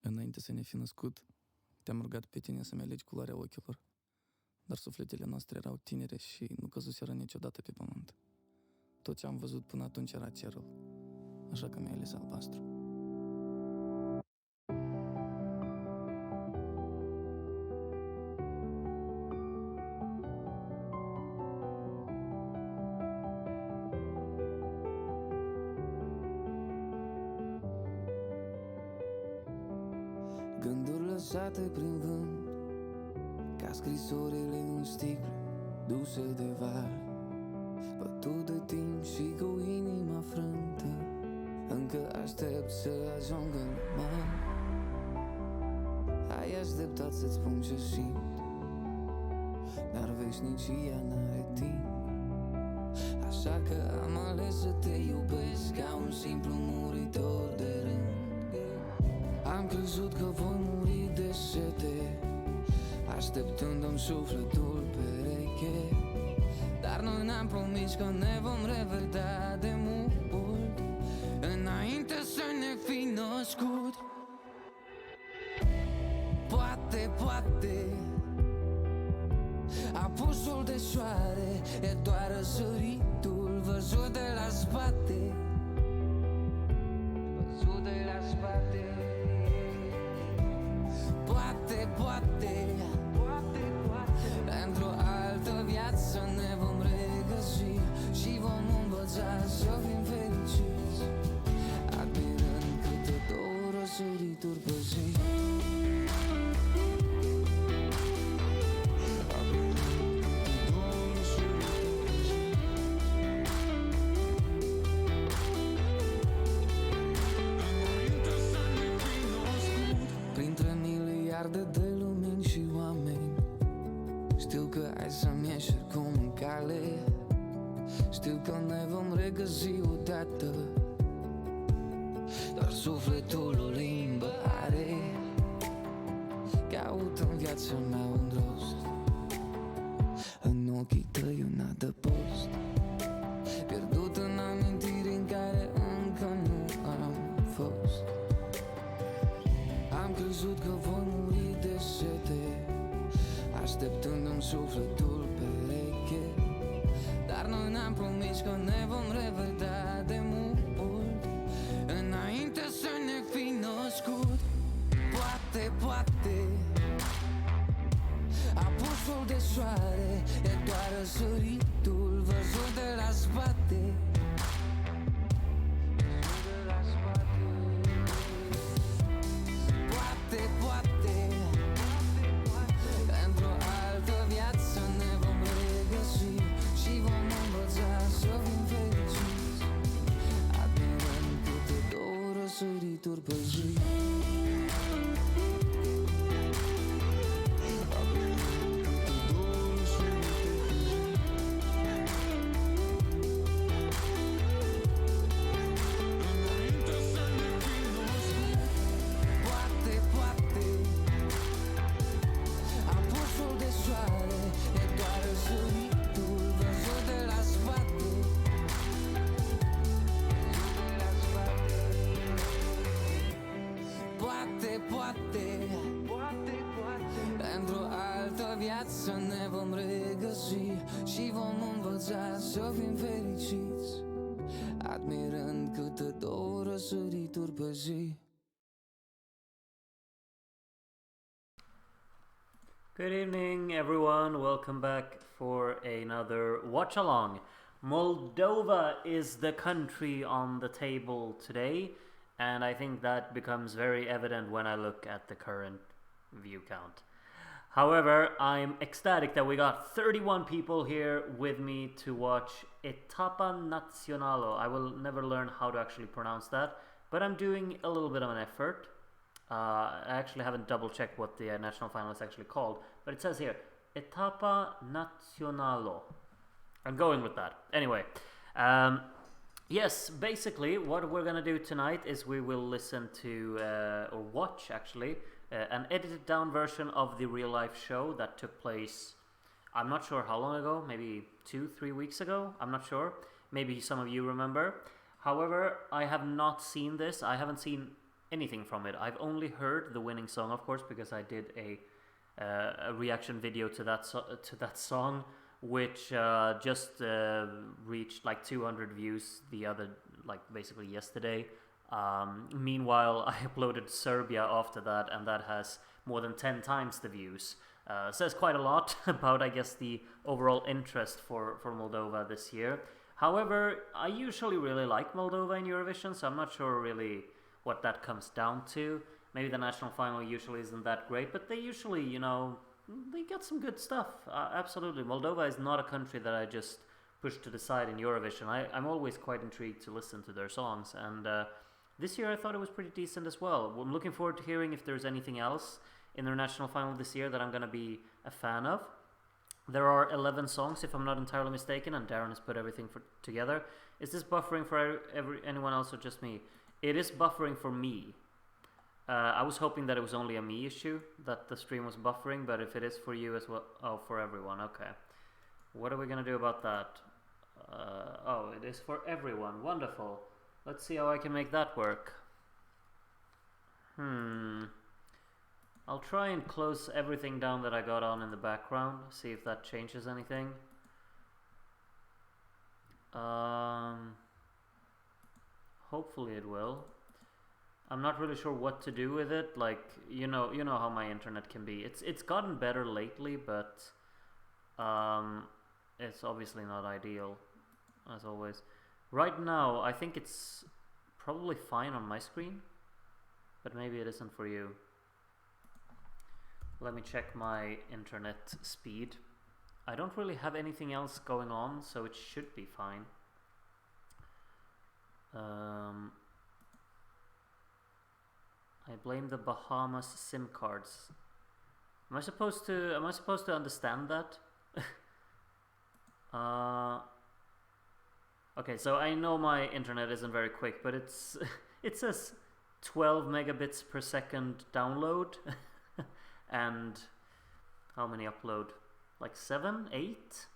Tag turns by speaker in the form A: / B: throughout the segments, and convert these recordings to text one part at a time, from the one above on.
A: Înainte să ne fi născut, te-am rugat pe tine să-mi alegi culoarea ochilor, dar sufletele noastre erau tinere și nu căzuseră niciodată pe pământ. Tot ce am văzut până atunci era cerul, așa că mi-ai ales albastru.
B: Gânduri lăsate prin vânt, ca scrisorile în sticle duse de val, bătut de timp și cu inima frântă, încă aștept să ajung în liman. Ai așteptat să-ți spun ce simt, dar veșnicia n-are timp. Așa că am ales să te iubesc ca un simplu muritor de rând. Am crezut că voi muri de sete, așteptându-mi sufletul pereche. Dar noi ne-am promis că ne vom revedea de mult, înainte să ne fi născut. Poate, poate apusul de soare e doar răsăritul văzut de la spate, văzut de la spate. Poate, poate, într-o altă viață ne vom regăsi și vom învăța să fim fericiți, admirând câte două răsărituri pe zi. De lumini și oameni, știu că ai să-mi ieși oricum în cale. Știu că ne vom regăsi odată, doar sufletul o limbă are. Caut în viața mea un rost, în ochii tăi un adăpost, pierdut în amintiri în care încă nu am fost. Am crezut că voi muri de sete, așteptându-mi sufletul pereche. Dar noi ne-am promis că ne vom revedea de mult, înainte să ne fi născut. Poate, poate apusul de soare e doar răsăritul văzut de la spate, poate, într-o altă viață ne vom regăsi și vom învăța să fim fericiți, admirând câte două răsărituri pe zi. Într-o altă viață ne vom regăsi și vom învăța să fim fericiți, admirând câte două răsărituri pe zi.
C: Good evening, everyone. Welcome back for another Watchalong. Moldova is the country on the table today, and I think that becomes very evident when I look at the current view count. However, I'm ecstatic that we got 31 people here with me to watch Etapa Nationala. I will never learn how to actually pronounce that, but I'm doing a little bit of an effort. I actually haven't double-checked what the national final is actually called, but it says here, Etapa Nationala. I'm going with that. Anyway, yes, basically what we're going to do tonight is we will listen to, or watch actually, an edited down version of the real life show that took place, I'm not sure how long ago, maybe 2-3 weeks ago, I'm not sure. Maybe some of you remember. However, I have not seen this. I haven't seen anything from it. I've only heard the winning song, of course, because I did a reaction video to that song, which just reached like 200 views basically yesterday. Meanwhile, I uploaded Serbia after that, and that has more than 10 times the views. Says quite a lot about, I guess, the overall interest for Moldova this year. However, I usually really like Moldova in Eurovision, so I'm not sure really what that comes down to. Maybe the national final usually isn't that great, but they usually, they get some good stuff. Absolutely. Moldova is not a country that I just push to the side in Eurovision. I'm always quite intrigued to listen to their songs, and this year I thought it was pretty decent as well. I'm looking forward to hearing if there's anything else in their national final this year that I'm going to be a fan of. There are 11 songs, if I'm not entirely mistaken, and Darren has put everything together. Is this buffering for anyone else or just me? It is buffering for me. I was hoping that it was only a me issue, that the stream was buffering, but if it is for you as well... Oh, for everyone, okay. What are we going to do about that? Oh, it is for everyone. Wonderful. Let's see how I can make that work. I'll try and close everything down that I got on in the background, see if that changes anything. Hopefully it will. I'm not really sure what to do with it. Like, you know how my internet can be. It's gotten better lately, but it's obviously not ideal, as always. Right now, I think it's probably fine on my screen, but maybe it isn't for you. Let me check my internet speed. I don't really have anything else going on, so it should be fine. I blame the Bahamas SIM cards. Am I supposed to understand that? Okay, so I know my internet isn't very quick, but it says 12 megabits per second download. And how many upload? Like 7, 8,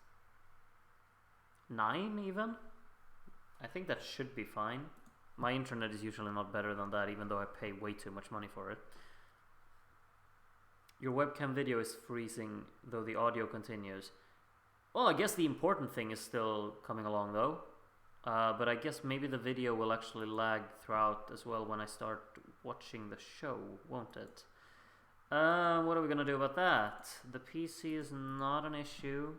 C: 9 even? I think that should be fine. My internet is usually not better than that, even though I pay way too much money for it. Your webcam video is freezing, though the audio continues. Well, I guess the important thing is still coming along, though. But I guess maybe the video will actually lag throughout as well when I start watching the show, won't it? What are we gonna do about that? The PC is not an issue.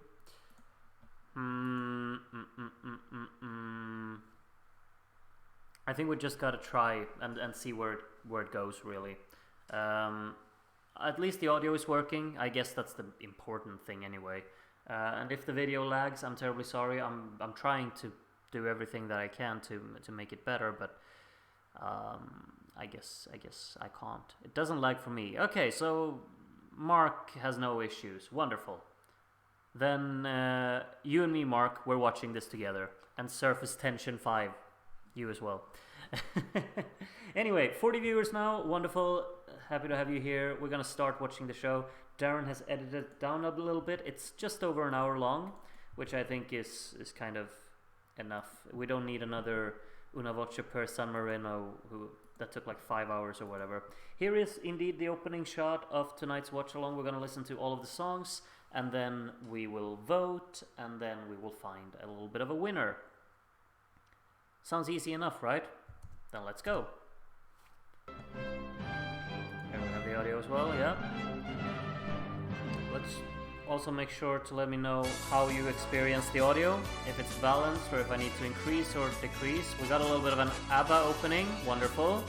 C: I think we just gotta try and see where it goes, really. At least the audio is working. I guess that's the important thing anyway. And if the video lags, I'm terribly sorry. I'm trying to do everything that I can to make it better, but I guess I can't. It doesn't lag for me. Okay, so Mark has no issues. Wonderful. Then you and me, Mark, we're watching this together. And Surface Tension 5. You as well. Anyway, 40 viewers now. Wonderful. Happy to have you here. We're going to start watching the show. Darren has edited it down a little bit. It's just over an hour long, which I think is kind of enough. We don't need another Una Voce per San Marino that took like 5 hours or whatever. Here is indeed the opening shot of tonight's watch-along. We're going to listen to all of the songs, and then we will vote, and then we will find a little bit of a winner. Sounds easy enough, right? Then let's go. Here we have the audio as well, yeah. Let's also make sure to let me know how you experience the audio, if it's balanced or if I need to increase or decrease. We got a little bit of an ABBA opening, wonderful.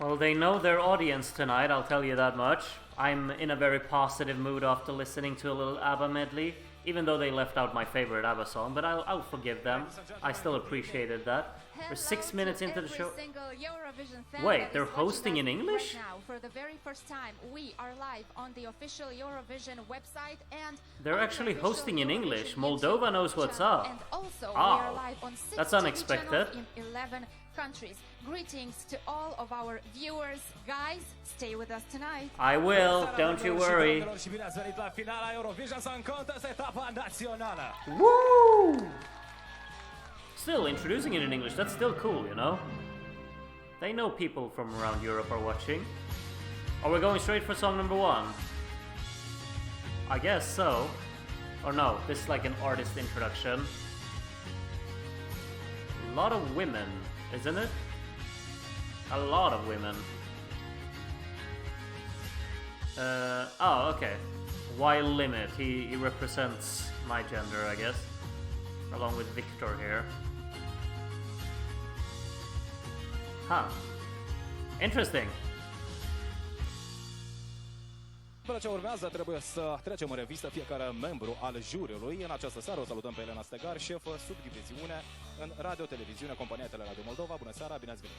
C: Well, they know their audience tonight, I'll tell you that much. I'm in a very positive mood after listening to a little ABBA medley, even though they left out my favorite ABBA song, but I'll forgive them. I still appreciated that. We're 6 minutes into the show. Wait, they're hosting in English?
D: Right now, for the very first time, we are live on the official Eurovision website and
C: they're actually hosting in English. Moldova knows what's up.
D: And also, we
C: Oh,
D: are live on 6
C: that's
D: TV
C: unexpected.
D: channels in 11 countries. Greetings to all of our viewers. Guys, stay with us tonight.
C: I will, don't you worry.
E: Și bine ați venit la finala Eurovision Song Contest, etapa națională.
C: Woo! Still, introducing it in English, that's still cool, you know? They know people from around Europe are watching. Are we going straight for song number 1? I guess so. Or no, this is like an artist introduction. A lot of women, isn't it? A lot of women. Oh, okay. Wild Limit, he represents my gender, I guess. Along with Victor here. Huh. Interesting.
E: După ce urmează, trebuie să trecem în revistă fiecare membru al juriului. În această seară o salutăm pe Elena Stegar, șefă subdiviziune în Radio-Televiziune, Compania Teleradio Moldova. Bună seara, bine ați venit!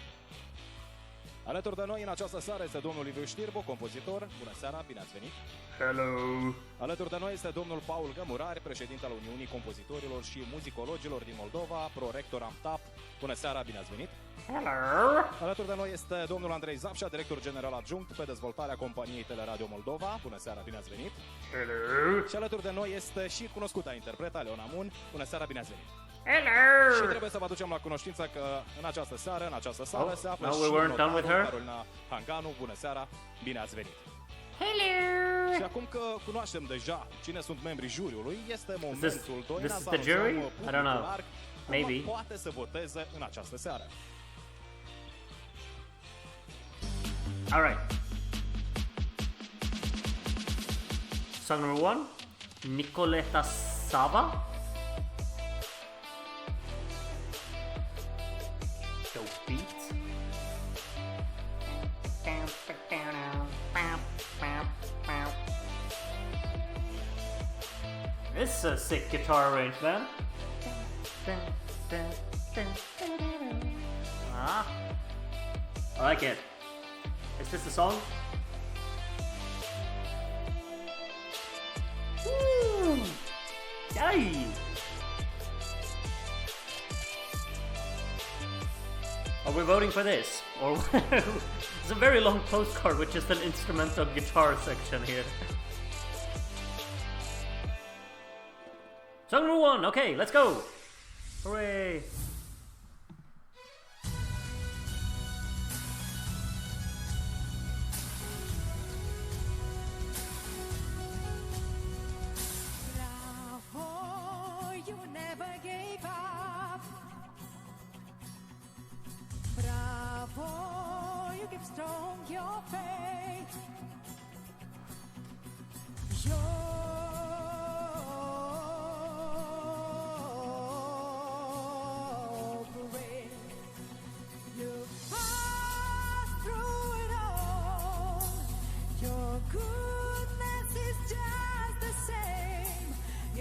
E: Alături de noi în această seară este domnul Liviu Știrbu, compozitor. Bună seara, bine ați venit!
C: Hello.
E: Alături de noi este domnul Paul Gămurari, președinte al Uniunii Compozitorilor și Muzicologilor din Moldova, prorector AMTAP. Bună seara, bine ați venit!
C: Hello.
E: Alături de noi este domnul Andrei Zapșa, director general adjunct pe dezvoltarea companiei Teleradio Moldova. Bună seara, bine ați venit!
C: Hello.
E: Și alături de noi este și cunoscuta interpretă Leona Mun. Bună seara, bine ați venit!
C: Hello.
E: Și trebuie să vă aducem la cunoștință că în această seară, în această sală, se află
C: no,
E: și
C: we weren't done with her.
E: Carolina Hanganu. Bună seara, bine ați venit!
C: Hello.
E: Și acum că cunoaștem deja cine sunt membrii juriului, este momentul
C: this
E: să
C: is the
E: anunțăm
C: jury? I
E: publicul
C: don't know.
E: larg
C: Maybe.
E: cum poate să voteze în această seară.
C: All right. Song number 1, Nicoleta Sava. Dope beat. This is a sick guitar arrangement. Ah, I like it. Is this the song? Woo! Yay! Are we voting for this? Or it's a very long postcard with just an instrumental guitar section here. Song number 1, okay, let's go! Hooray!
F: Bravo, you never gave up. Bravo, you keep strong your faith. You're brave. You passed through it all. Your goodness is just the same.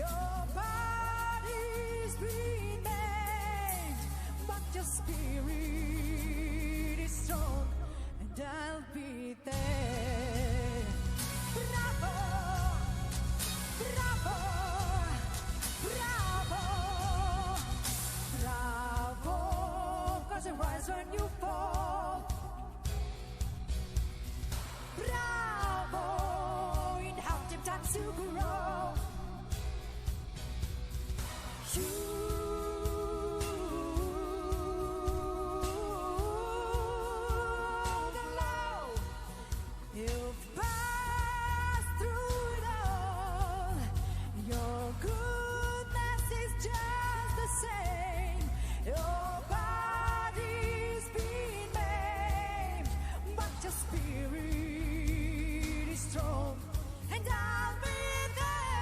F: Your body's been made, but your spirit is strong, and I'll be there. Bravo, bravo, bravo, bravo, 'cause you rise when you fall. Bravo, in how deep times you grow. You know you've passed through it all. Your goodness is just the same. Your body's been made, but your spirit is strong, and I'll be there.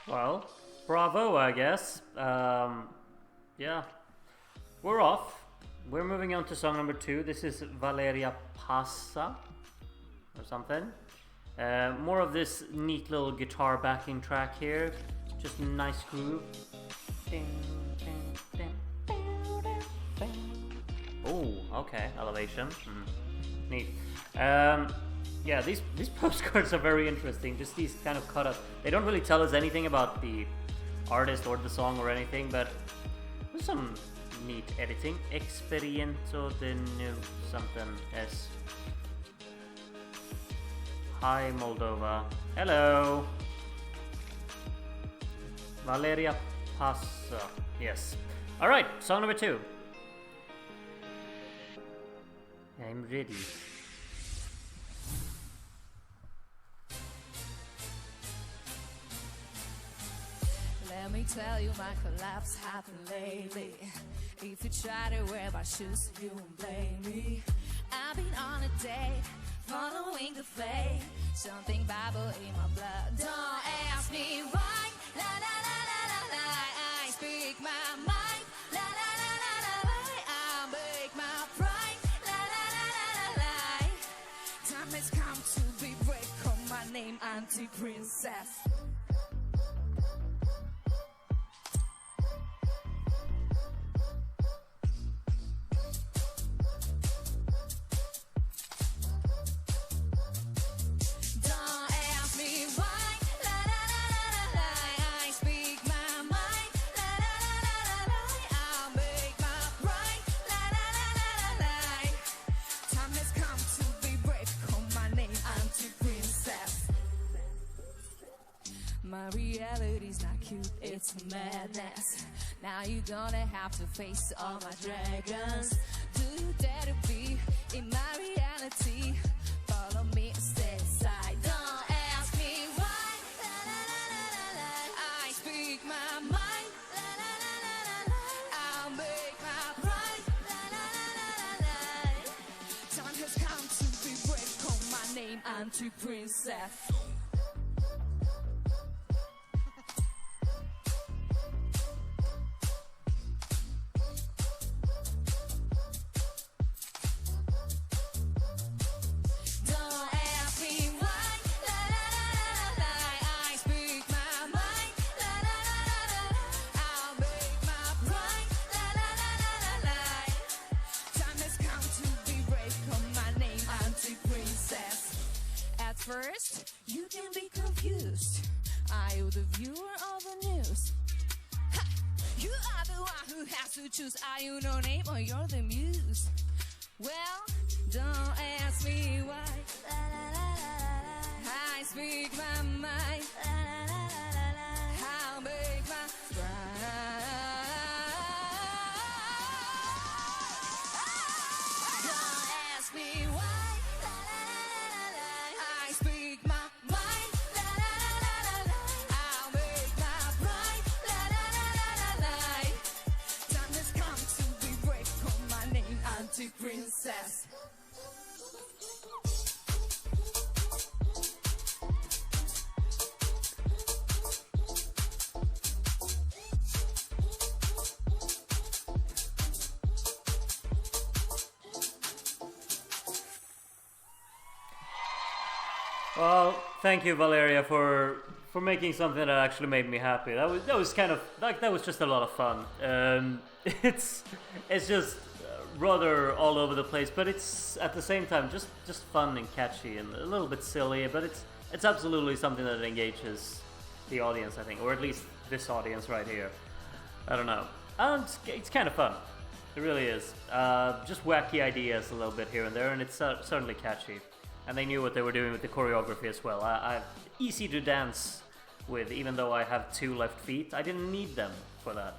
C: Well, bravo, I guess. Yeah, we're off. We're moving on to song number 2. This is Valeria Passa or something. More of this neat little guitar backing track here. Just a nice groove. Oh, okay, elevation. Neat. Yeah, these postcards are very interesting. Just these kind of cut up. They don't really tell us anything about the artist or the song or anything, but there's some neat editing. Experiento de nu something s. Hi Moldova. Hello. Valeria Passa. Yes. All right, song number 2. I'm ready.
F: Let me tell you, my collapse happened lately. If you try to wear my shoes, you won't blame me. I've been on a date, following the flame. Something Bible in my blood. Don't ask me why. La la la la la la. I speak my mind. La la la la la la. I break my pride. La la la la la la. Time has come to be break. Call my name, anti-princess. My reality's not cute, it's madness. Now you're gonna have to face all my dragons. Do you dare to be in my reality? Follow me and stay aside. Don't ask me why. La, la, la, la, la, la. I speak my mind. La, la, la, la, la, la. I'll make my pride. La, la, la, la, la, la. Time has come to be brave. Call my name, anti-princess. First, you can be confused. Are you the viewer of the news? Ha! You are the one who has to choose. Are you no name or you're the muse? Well, don't ask me why. La, la, la, la, la. I speak my mind. La, la, la, la, la. I'll make my pride. Don't ask me why. Princess.
C: Well, thank you, Valeria, for making something that actually made me happy. That was kind of like that was just a lot of fun. It's just rather all over the place, but it's at the same time just fun and catchy and a little bit silly, but it's absolutely something that engages the audience, I think, or at least this audience right here. I don't know. It's kind of fun. It really is. Just wacky ideas a little bit here and there, and it's certainly catchy. And they knew what they were doing with the choreography as well. I easy to dance with, even though I have 2 left feet. I didn't need them for that.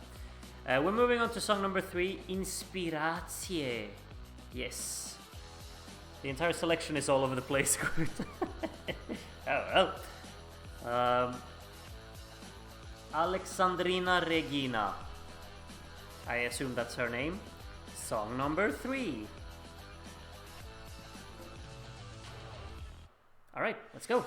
C: We're moving on to song number 3, Inspiratie. Yes. The entire selection is all over the place. Oh well. Alexandrina Regina. I assume that's her name. Song number 3. Alright, let's go.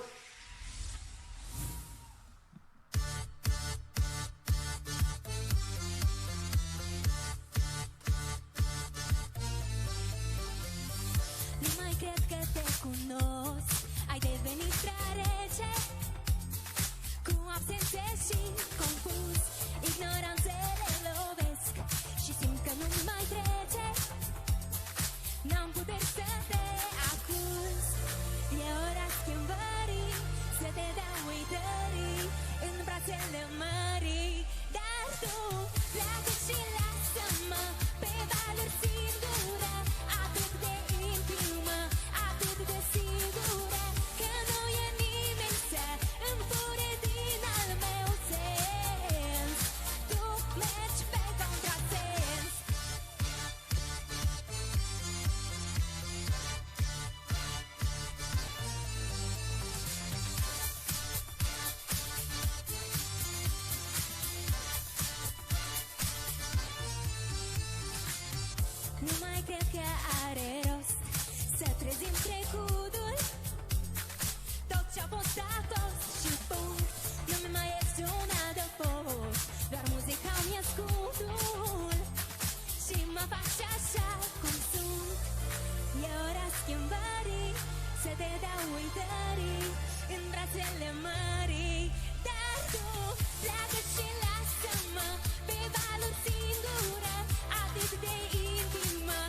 F: are rost să trezim trecutul. Tot ce-a fost a fost și punct. Nu mai este un adăpost, doar muzica mi-e scutul și mă face așa cum sunt. E ora schimbării, să te dau uitării în brațele mării. Dar tu pleacă și lasă-mă pe valuri singură, atât de intimă,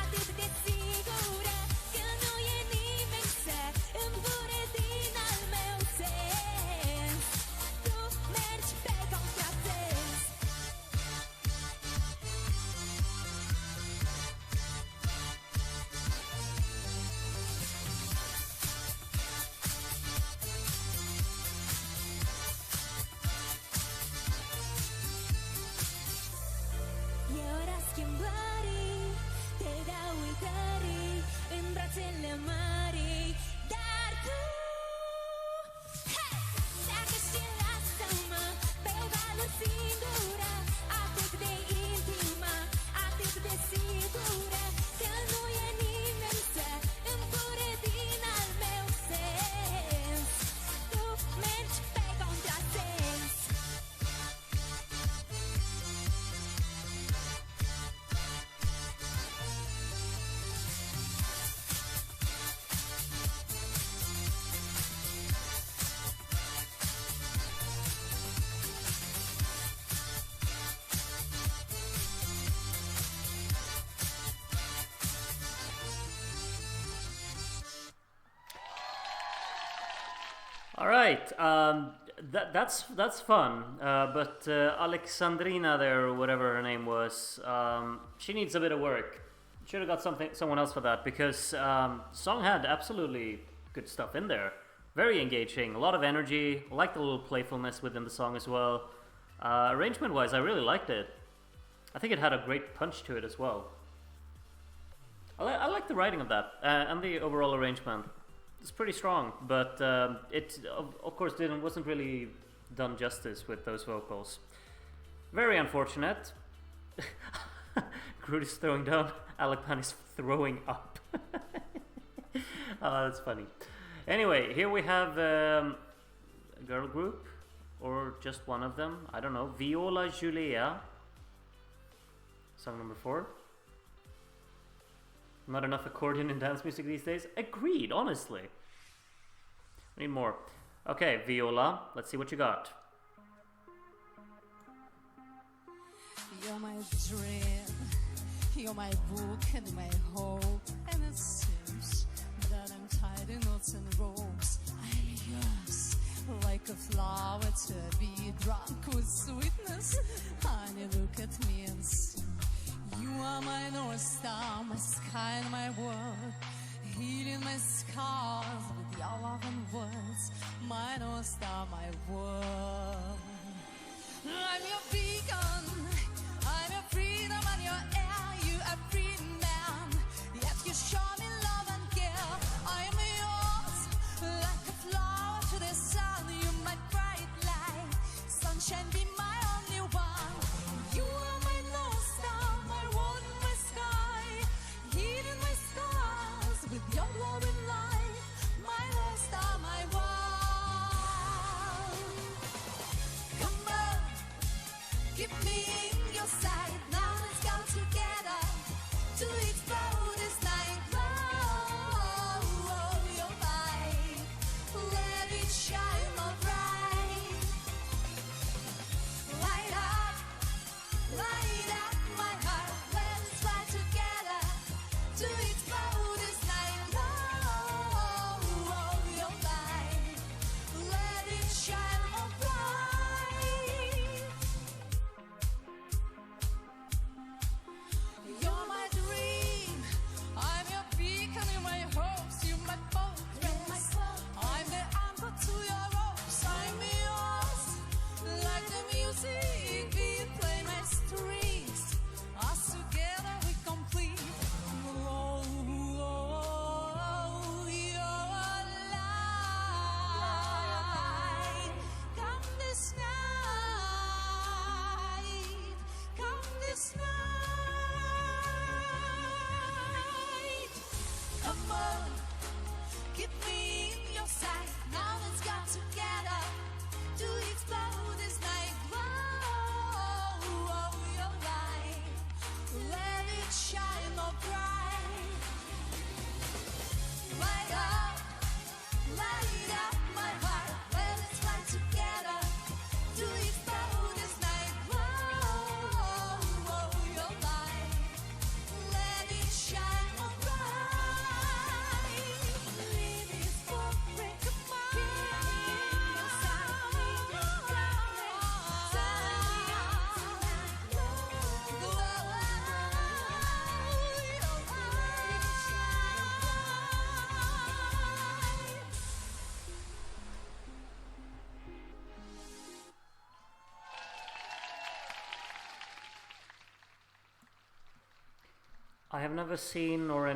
F: atât de sigură, că nu e nimeni să îmi fure din al meu sens. Tu mergi pe contrasens. E ora schimbării, te dau uitării în brațele mării. Dar tu, hei, pleacă și lasă-mă pe valuri singură, atât de intimă, atât de sigură, că nu e nimeni să îmi fure din al meu sens. Tu mergi pe contrasens.
C: All right, that's fun. But Alexandrina there, or whatever her name was, she needs a bit of work. Should have got someone else for that, because song had absolutely good stuff in there. Very engaging, a lot of energy. I like the little playfulness within the song as well. Arrangement-wise, I really liked it. I think it had a great punch to it as well. I like the writing of that and the overall arrangement. It's pretty strong, but it of course wasn't really done justice with those vocals. Very unfortunate. Groot is throwing down, Alec Pan is throwing up. Oh, that's funny. Anyway, here we have a girl group, or just one of them, I don't know, Viola Julia, song number 4. Not enough accordion in dance music these days. Agreed, honestly. We need more. Okay, Viola, let's see what you got.
F: You're my dream, you're my book and my hope, and it seems that I'm tied in knots and ropes. I'm yours, like a flower to be drunk with sweetness. Honey, look at me and see. You are my North Star, my sky and my world, healing my scars with your love and words. My North Star, my world. I'm your beacon, I'm your freedom and your air. You are free man, yet you show me love and care. I'm yours, like a flower to the sun. You my bright light, sunshine be my only one. You are my North Star, my world and my sky, healing my scars with your love and light.
C: I have never seen nor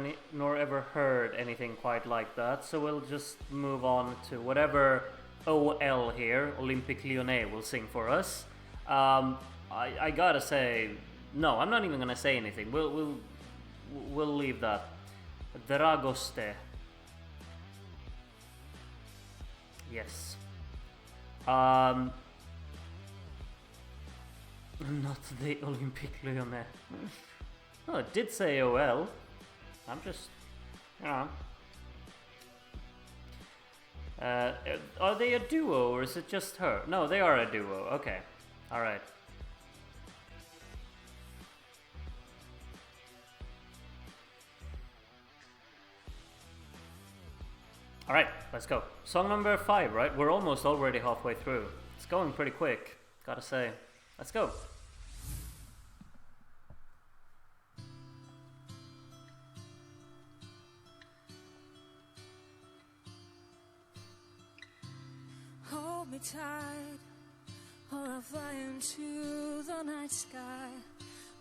C: ever heard anything quite like that, so we'll just move on to whatever OL here, Olympique Lyonnais, will sing for us. I gotta say, no, I'm not even gonna say anything. We'll leave that. Dragoste. Yes. Not the Olympique Lyonnais. Oh, it did say OL. I'm just, you know. Are they a duo or is it just her? No, they are a duo. Okay. Alright. Alright, let's go. Song number 5, right? We're almost already halfway through. It's going pretty quick, gotta say. Let's go.
F: Hold me tight, or I'll fly into the night sky.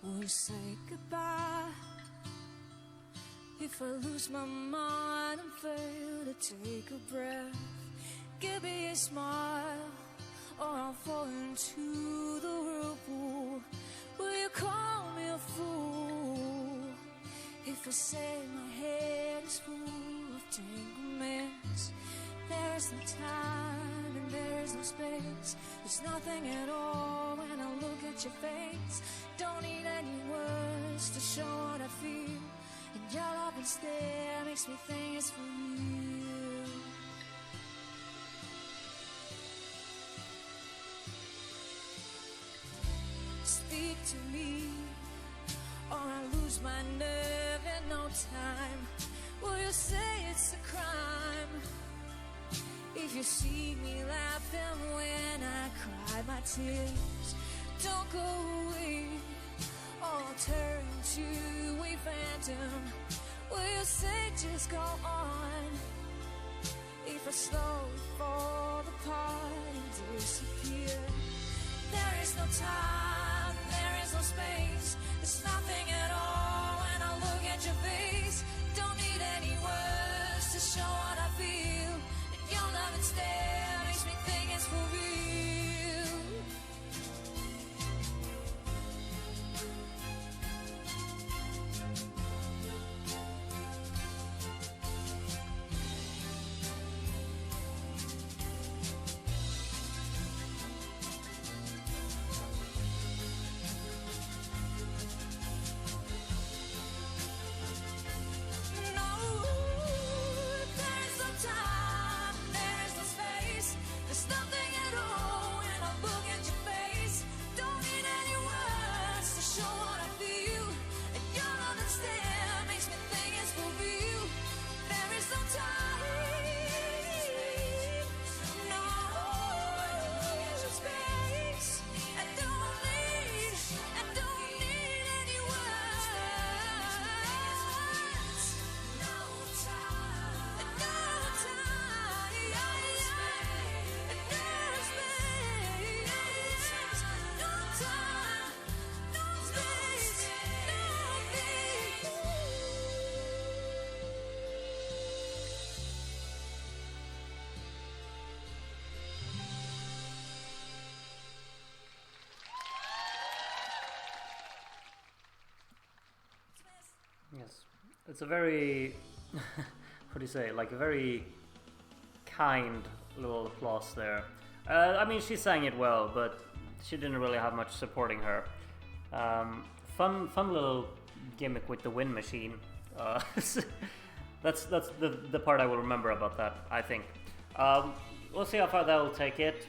F: We'll say goodbye. If I lose my mind and fail to take a breath, give me a smile, or I'll fall into the whirlpool. Will you call me a fool if I say my head is full of entanglements? There is no time and there is no space. There's nothing at all when I look at your face. Don't need any words to show what I feel. And your love and stare makes me think it's for real. Speak to me, or I lose my nerve in no time. Will you say it's a crime if you see me laughing when I cry my tears? Don't go away, or I'll turn to a phantom. Will you say just go on if I slowly fall apart and disappear? There is no time, there is no space. There's nothing at all when I look at your face. Don't need any words to show what I feel. And your love and stare makes me think it's for real.
C: Yes, it's a very, what do you say, like a very kind little applause there. I mean, she sang it well, but she didn't really have much supporting her. Fun little gimmick with the wind machine. That's the part I will remember about that, I think. We'll see how far that will take it.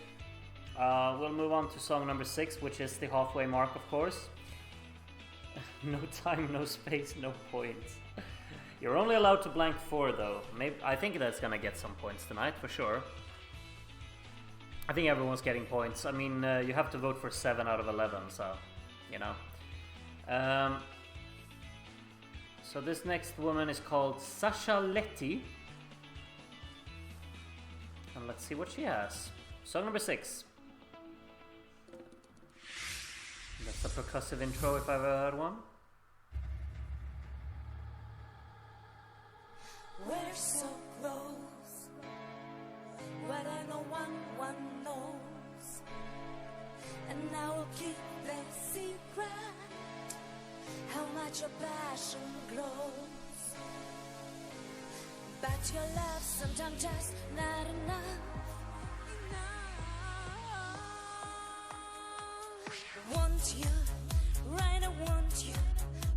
C: We'll move on to song number 6, which is the halfway mark, of course. No time, no space, no points. You're only allowed to blank 4 though. Maybe I think that's gonna get some points tonight for sure. I think everyone's getting points. I mean, you have to vote for 7 out of 11, so you know. So this next woman is called Sasha Letty, and let's see what she has. Song number 6. That's a percussive intro if I've ever heard one.
F: I will keep the secret. How much your passion grows, but your love sometimes just not enough. Want you, right? I want you.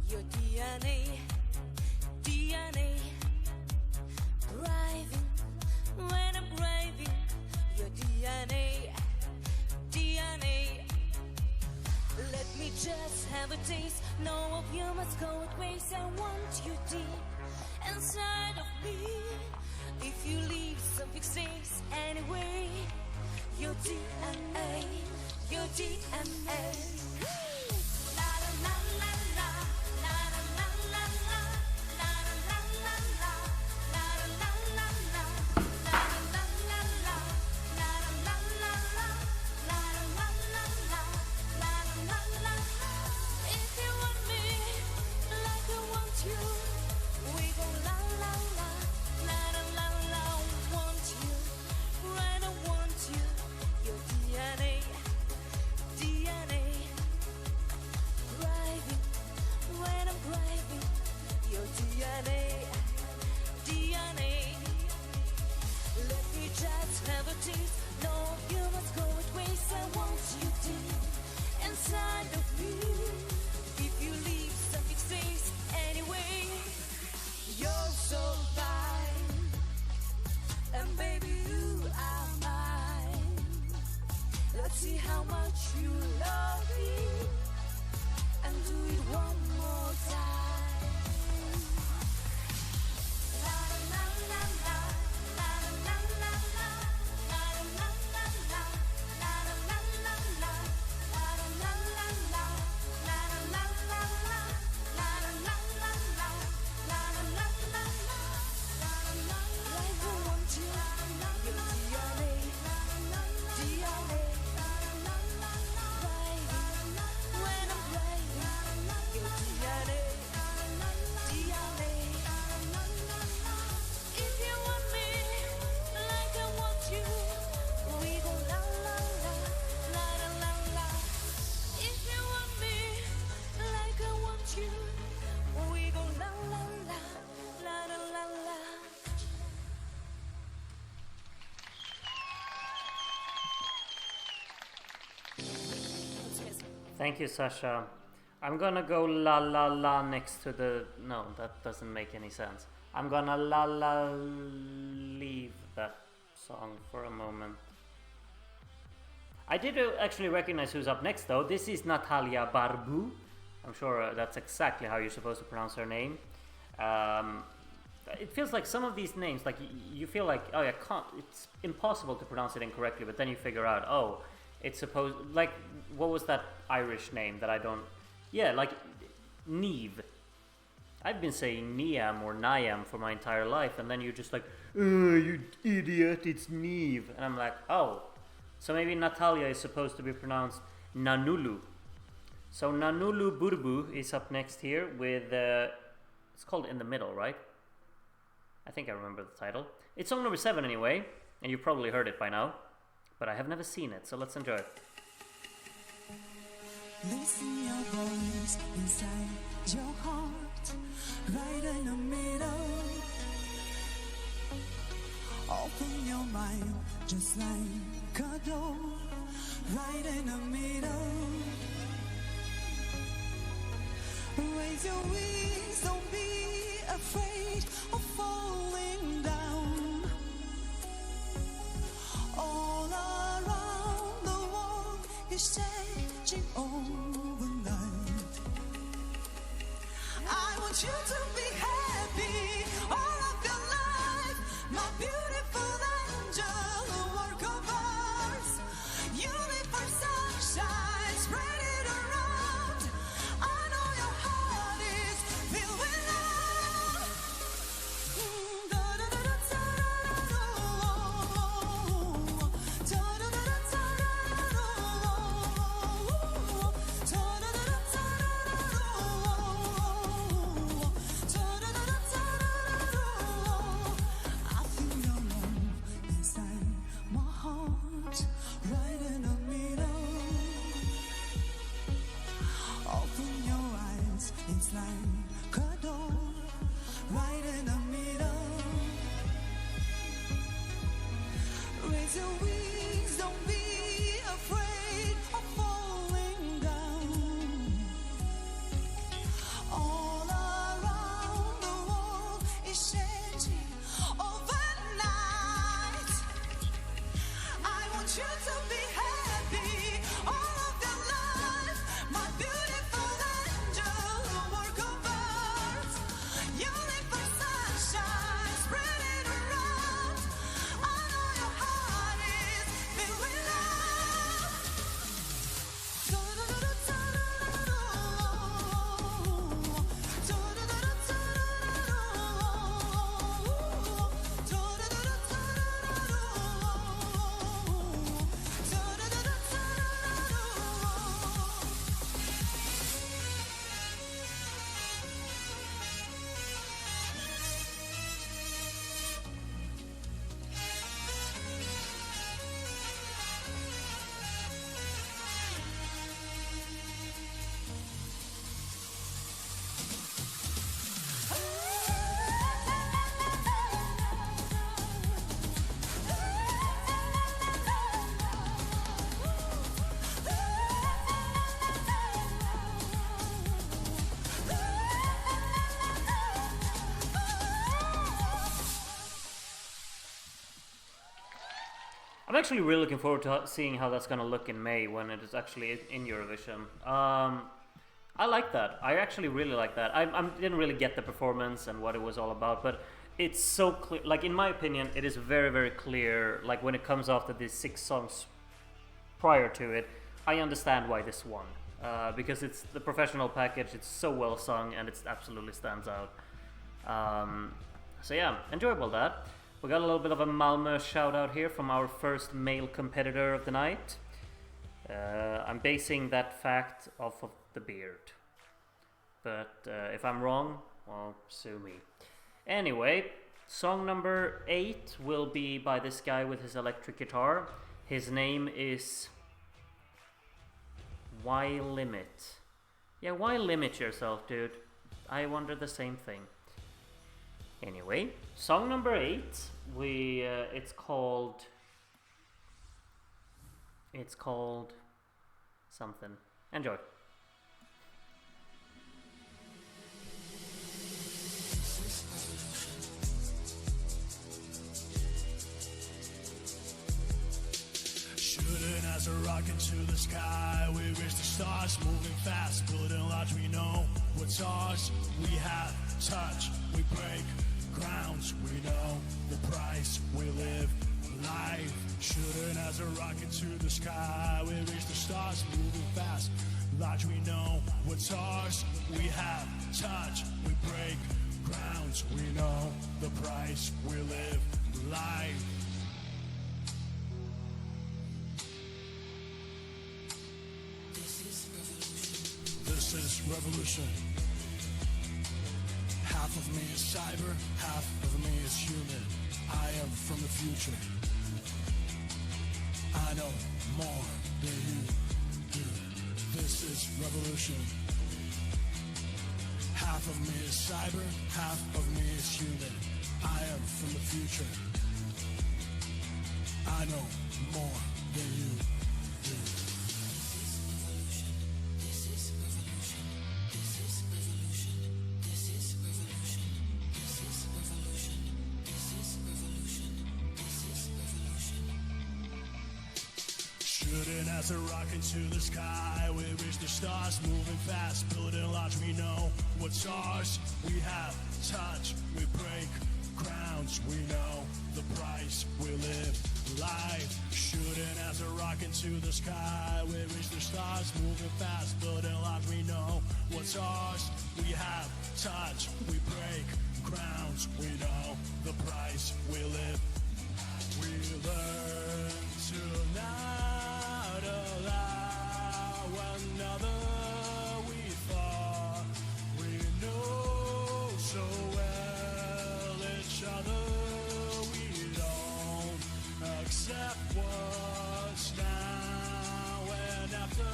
F: Your DNA, driving when I'm driving. Your DNA. Let me just have a taste. No of you must go with waste. I want you deep inside of me. If you leave something stays anyway. Your DNA, your DNA. La la la la la, la la la la la, la la la la la, la la la la la, la la la la, la la la la, la la la la. If you want me like I want you, we go la la la, la la la. Want you, right? I want you. Your DNA, driving when I'm driving. Your DNA. Let me just have a taste. No, you must go with waste. I want you deep inside of me. If you leave, something stays anyway. You're so fine, and baby you are mine. Let's see how much you love me, and do it one more time. La la la la, la la la la, la la la la, la la la la, la la la la, la la la la, la la la la, la la la la. Like I want you, your DNA, DNA. When I'm driving, your DNA, DNA. If you want me like I want you, we go la la la, la la la. If you want me like I want you, we go la la la, la la la.
C: Thank you, Sasha. I'm gonna go la la la next to the... No, that doesn't make any sense. I'm gonna la la leave that song for a moment. I did actually recognize who's up next though. This is Natalia Barbu. I'm sure that's exactly how you're supposed to pronounce her name. It feels like some of these names, like you feel like, oh, it's impossible to pronounce it incorrectly, but then you figure out, oh, it's supposed, like, what was that Irish name that I don't... Yeah, like, Neve. I've been saying Niam or Niam for my entire life, and then you're just like, oh, you idiot, it's Neve. And I'm like, oh. So maybe Natalia is supposed to be pronounced Nanulu. So Nanulu Burbu is up next here with... it's called In the Middle, right? I think I remember the title. It's song number 7 anyway, and you probably heard it by now. But I have never seen it, so let's enjoy it.
G: Listen your voice inside your heart, right in the middle. Open your mind just like a door, right in the middle. Raise your wings, don't be afraid of falling down. All around the world is changing overnight. I want you to be happy all of your life, my beautiful angel, a work of art. Universe sunshine, spread it around. I know your heart is filled with love. I feel your love. your wings, don't be afraid of falling down. All around the world is changing overnight. I want you to be happy all of your life, my beautiful angel, a work of art. You live for sunshine, spread it around. I know your heart is filled with love.
C: I'm actually really looking forward to seeing how that's gonna look in May when it is actually in Eurovision. I like that. I actually really like that. I didn't really get the performance and what it was all about, but it's so clear. Like, in my opinion, it is very, very clear. Like, when it comes after these 6 songs prior to it, I understand why this won. Because it's the professional package, it's so well sung, and it absolutely stands out. So yeah, enjoyable that. We got a little bit of a Malmö shout out here from our first male competitor of the night. I'm basing that fact off of the beard. But if I'm wrong, well, sue me. Anyway, song number 8 will be by this guy with his electric guitar. His name is Why Limit? Yeah, why limit yourself, dude? I wonder the same thing. Anyway, song number 8, it's called something. Enjoy.
H: Shooting as a rocket to the sky, we reach the stars, moving fast, building large. We know what's ours. We have touch, we break grounds. We know the price. We live life. Shooting as a rocket to the sky, we reach the stars, moving fast, large. We know what's ours. We have touch, we break grounds. We know the price. We live life. This is revolution. Half of me is cyber, half of me is human. I am from the future. I know more than you do. This is revolution. Half of me is cyber, half of me is human. I am from the future. I know more than you do. Shooting as a rocket to the sky, we reach the stars, moving fast, building large. We know what's ours. We have touch, we break grounds. We know the price. We live life. Shooting as a rocket to the sky, we reach the stars, moving fast, building large. We know what's ours. We have touch, we break grounds. We know the price. We live. We learn to not allow another we thought we know so well each other. We don't accept what's now and after.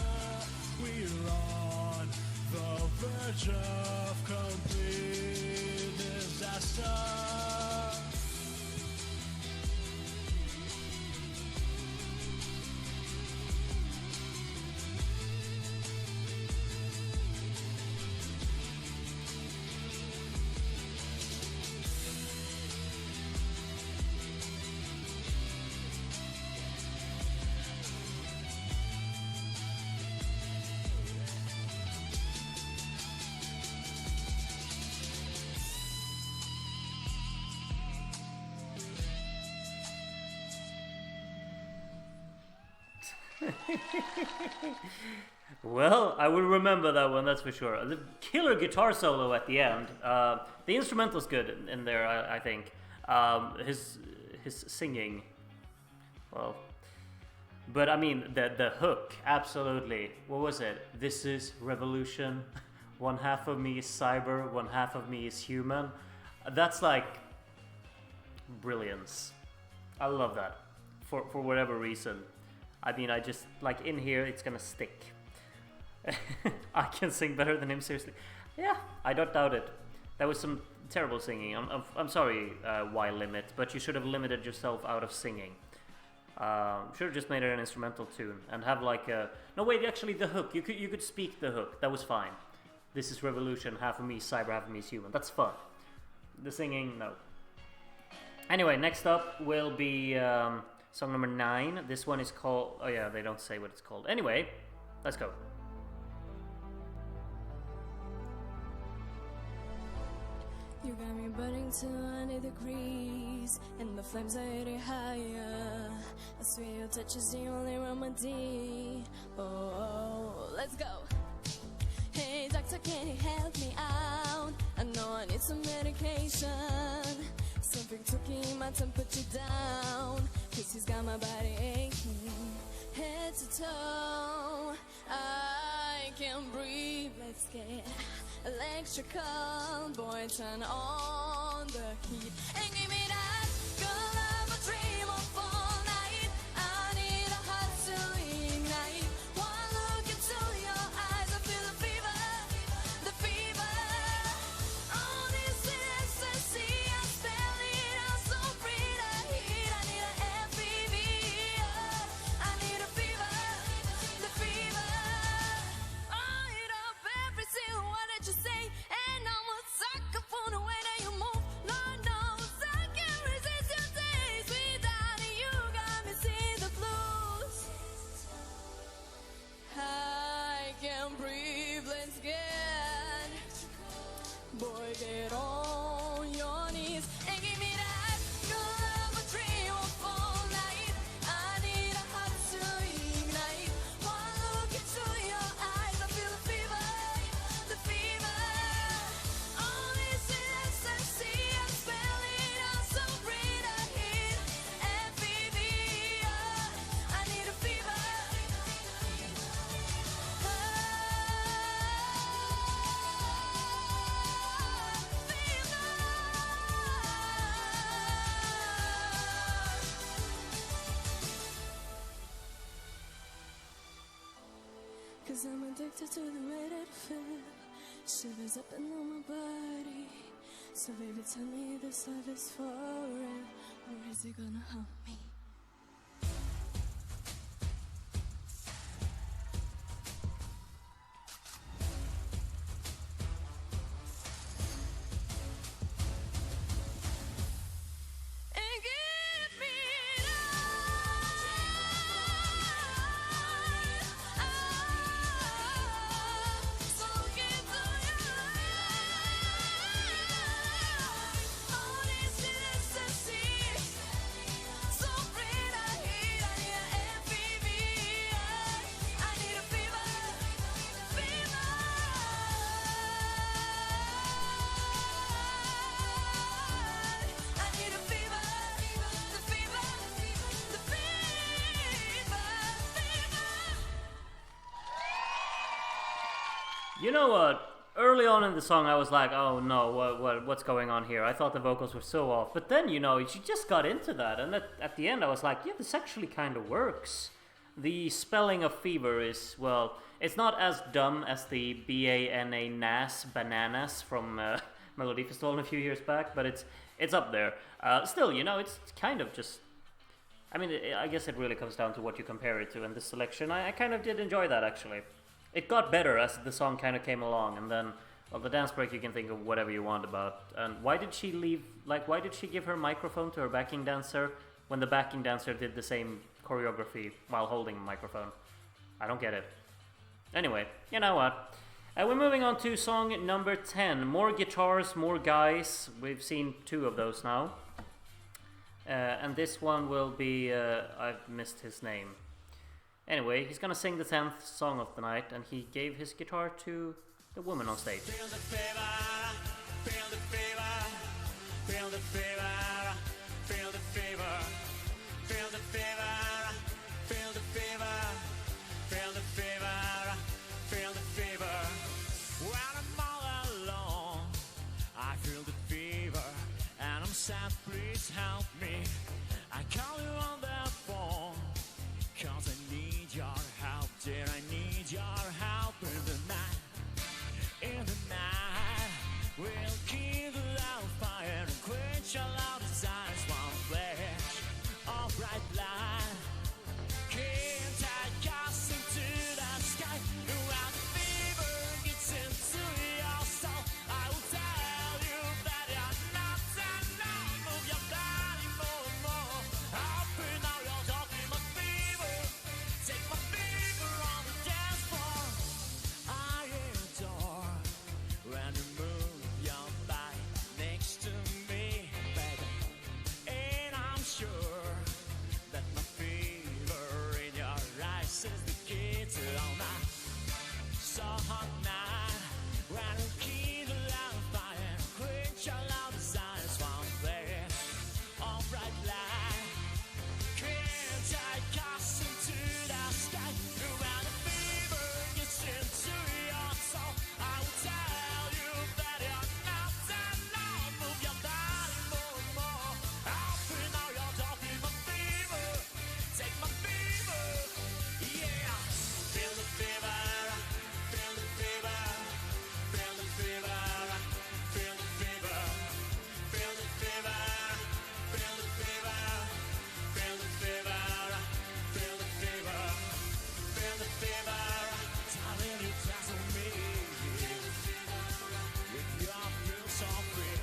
H: We're on the verge of complete disaster.
C: Well, I will remember that one, that's for sure. The killer guitar solo at the end. The instrumental's good in there, I think. His singing, well, but I mean the hook, absolutely. What was it? This is revolution. One half of me is cyber, one half of me is human. That's like brilliance. I love that for whatever reason. I mean, I just like in here, it's gonna stick. I can sing better than him, seriously. Yeah, I don't doubt it. That was some terrible singing. I'm sorry, Y Limit, but you should have limited yourself out of singing. Should have just made it an instrumental tune and have like a... No, wait, actually the hook. You could speak the hook. That was fine. This is revolution. Half of me is cyber, half of me is human. That's fun. The singing, no. Anyway, next up will be song number 9. This one is called... Oh yeah, they don't say what it's called. Anyway, let's go.
F: You got me burning to 100 degrees, and the flames are hitting higher. I swear your touch is the only remedy. Oh, let's go. Hey doctor, can you help me out? I know I need some medication. Something to keep my temperature down, 'cause he's got my body aching, head to toe. I can't breathe, let's get electrical. Boy, turn on the heat and give me that good love, a dream of all night. I need a heart to ignite. One look into your eyes, I feel the fever, the fever. All this ecstasy, I spell it out, so free the heat. I need a FEV, I need a fever, the fever. I hit up every single one that you say, and I'm a sucker for the way that you move. Lord knows I can't resist your taste. Without you, got me seeing the blues. I can't breathe, let's get. Boy, get on your knees and give me that good love, a dream of all night. I need a heart to ignite. One look into your eyes, I feel the fever, the fever. All this ecstasy, I spell it out, so bring the heat. FEV, I need a fever. Cause I'm addicted to the way that I feel. Shivers up and on my body. So baby, tell me this love is for real, or is it gonna haunt me? And give me so look into your eyes. All this ecstasy, so bring the heat. I need a FEV, I need a fever, fever. I need a fever, the fever, the fever, fever.
C: You know what? Early on in the song, I was like, "Oh no, what's going on here?" I thought the vocals were so off, but then she just got into that, and at the end, I was like, "Yeah, this actually kind of works." The spelling of fever is, well, it's not as dumb as the BANA NAS bananas from Melodifestivalen a few years back, but it's up there. Still, it's kind of just. I mean, I guess it really comes down to what you compare it to, and this selection, I kind of did enjoy that actually. It got better as the song kind of came along, and then, well, the dance break you can think of whatever you want about. And why did she leave? Like, why did she give her microphone to her backing dancer when the backing dancer did the same choreography while holding a microphone? I don't get it. Anyway, you know what? We're moving on to song number 10. More guitars, more guys. We've seen 2 of those now. And this one will be, I've missed his name. Anyway, he's gonna sing the 10th song of the night, and he gave his guitar to the woman on stage.
H: Feel the fever, feel the fever, feel the fever, feel the fever, feel the fever, feel the fever, feel the fever, feel the fever. When I'm all alone, I feel the fever, and I'm sad, please help me. I call you on the phone, 'cause I need your help, dear, I need your help in the night. In the night, we'll keep the loud fire and quench all our desires. One flash of bright light, can't take us into the sky. When the fever gets into your soul, I will tell you that you're not alone. Move your body more and more. Open all your doors, feel my fever. Take my fever on the dance floor. I adore when you move your body next to me, baby. And I'm sure that my fever in your eyes is the key to all night. So hot night, when you keep the loud fire and quench all our desires. One flash of bright light, can't take us into the sky. When the fever gets into your soul, I will tell you that you're not alone. Move your body more and more. Open all your doors, feel my fever. Take my fever, yeah. Feel the fever, feel the fever, feel the fever, feel the fever, feel the fever, feel the fever, feel the fever, feel the fever, feel the fever. Darling, you dazzle me with your feel so free.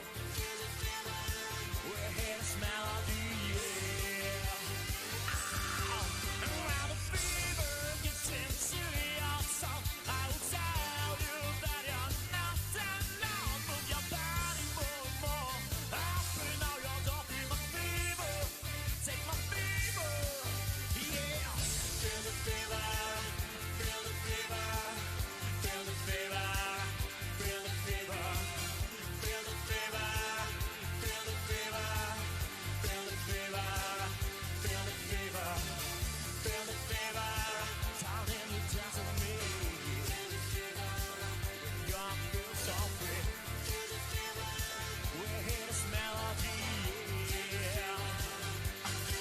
H: We're here to smell of the air. And when the fever gets into your soul, I will tell you that you're not alone. Move your body more and more. Open all your doors, feel my fever. Take my fever, yeah. Feel the fever, feel the fever, feel the fever, feel the fever, feel the fever, feel the fever, feel the fever, feel the fever, feel the fever. Darling, you dazzle me. Your feel so free. We're here to smell of the air.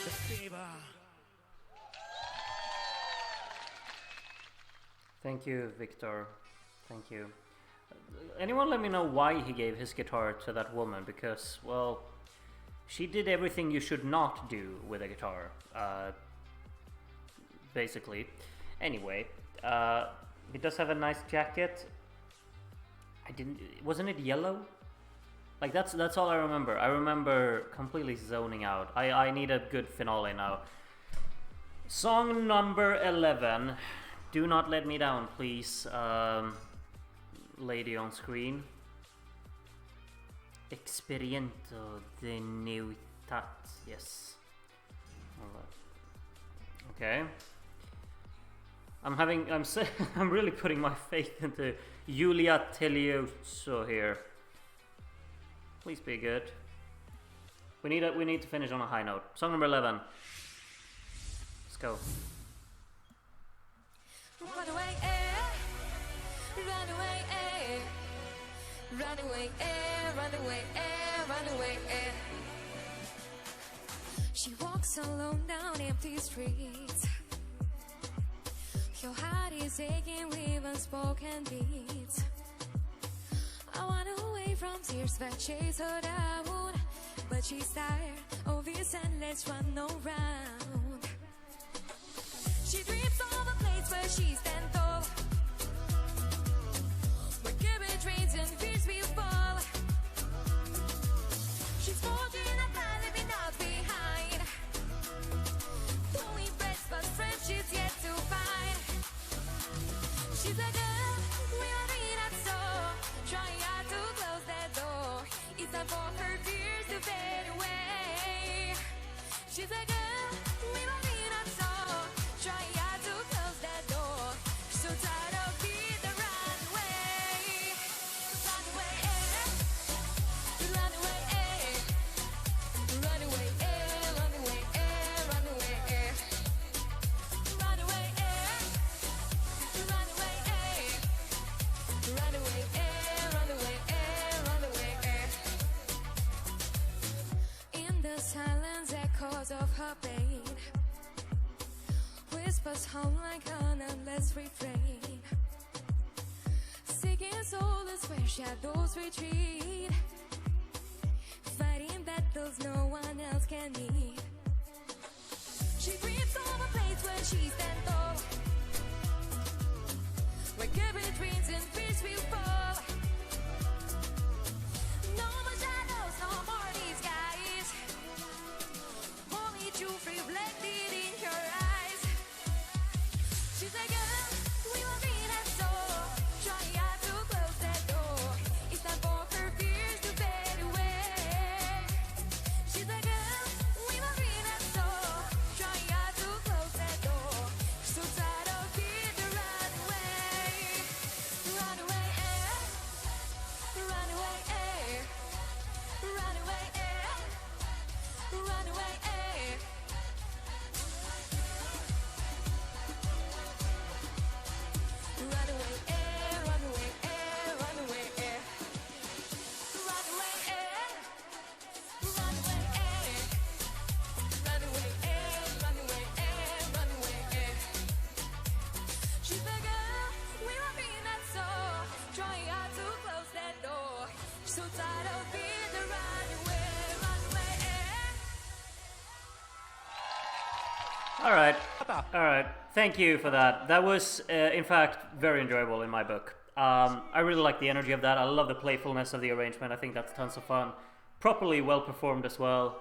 H: The fever.
C: Thank you, Victor. Thank you. Anyone let me know why he gave his guitar to that woman? Because, well, she did everything you should not do with a guitar, basically. Anyway, he does have a nice jacket. Wasn't it yellow? Like, that's all I remember. I remember completely zoning out. I need a good finale now. Song number 11. Do Not Let Me Down, please, lady on screen. Experiento de Neutat. Yes. Okay. I'm really putting my faith into Julia Telioso here. Please be good. We need to finish on a high note. Song number 11. Let's go.
F: Run away, eh? Run away, eh? Run away, eh? Run away, eh? Run away, eh? She walks alone down empty streets. Your heart is aching with unspoken beats. I want away from tears that chase her down, but she's tired of this endless run around. She dreams of a place where she stands tall, where courage reigns and fears will fall. She's forging a path leaving us behind, to impress but friends she's yet to find. She's a girl we are in at soul, trying hard to close that door. It's time for her fears to fade away. She's a girl we are in at soul, trying hard to whispers hum like an endless refrain, seeking solace where shadows retreat, fighting battles no one else can meet. She dreams of a place where she stands tall, where every dreams and fears will fall. No more shadows, no more disguise, only truth reflected in her eyes. She's a girl, we were being and so try hard to close that door. It's time for her fears to fade away. She's a girl, we were being and so try hard to close that door. So tired of fear to run away. Run away, run away, run away, run away. Run away, run away, run away, run away, run away, run away, run away, run away. She's the girl, we were being that so trying hard to close that door. So tired of being the run away, run away.
C: All right. Thank you for that. That was, in fact, very enjoyable in my book. I really like the energy of that. I love the playfulness of the arrangement. I think that's tons of fun. Properly well performed as well.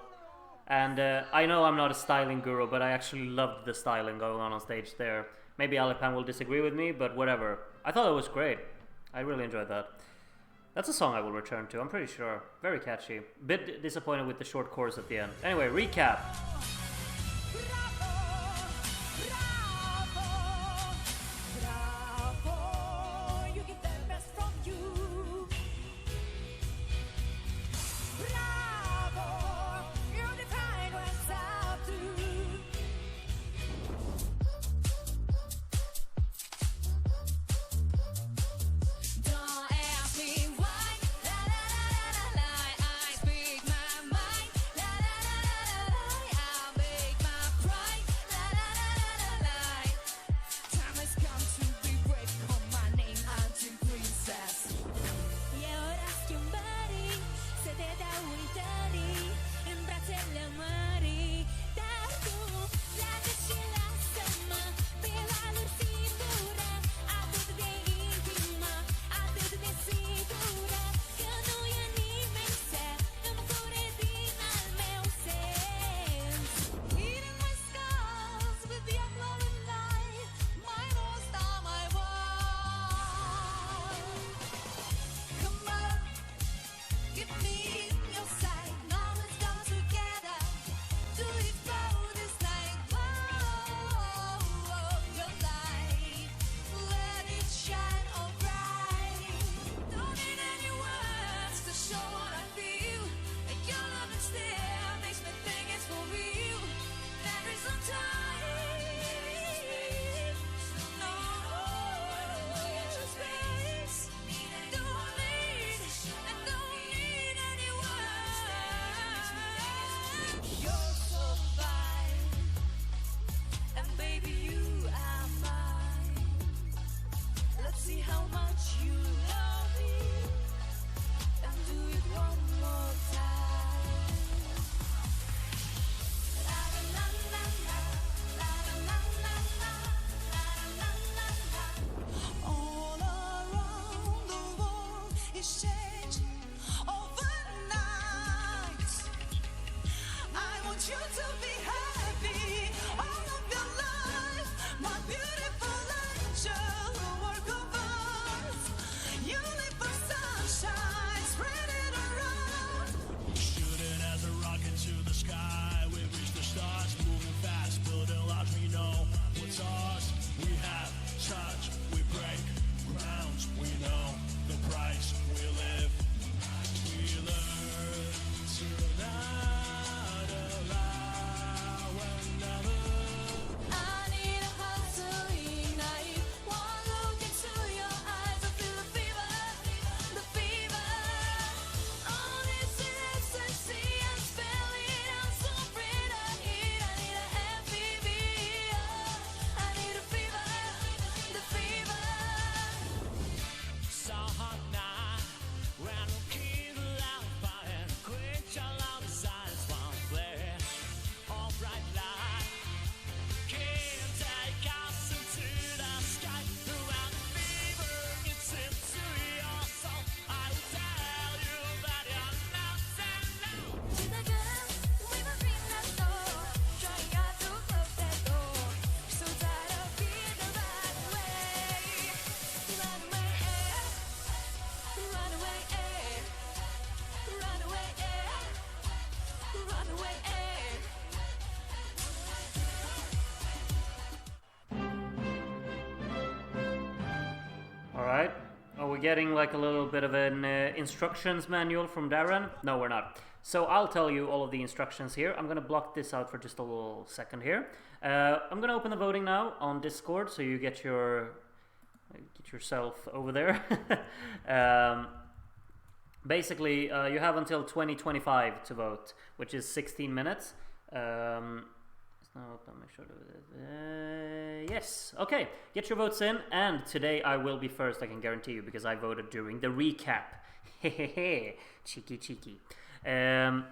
C: And I know I'm not a styling guru, but I actually loved the styling going on stage there. Maybe Alipan will disagree with me, but whatever. I thought it was great. I really enjoyed that. That's a song I will return to, I'm pretty sure. Very catchy. Bit disappointed with the short chorus at the end. Anyway, recap.
F: Bravo, you give the best from you. Bravo, you define what's up to. Don't ask me why, la la la la la la. I speak my mind, la la la la la la. I'm
C: Alright. Are we getting like a little bit of an instructions manual from Darren? No, we're not. So I'll tell you all of the instructions here. I'm going to block this out for just a little second here. I'm going to open the voting now on Discord, so you get yourself over there. Basically, you have until 2025 to vote, which is 16 minutes. Make sure yes, okay, get your votes in, and today I will be first, I can guarantee you, because I voted during the recap. Hehehe, cheeky. The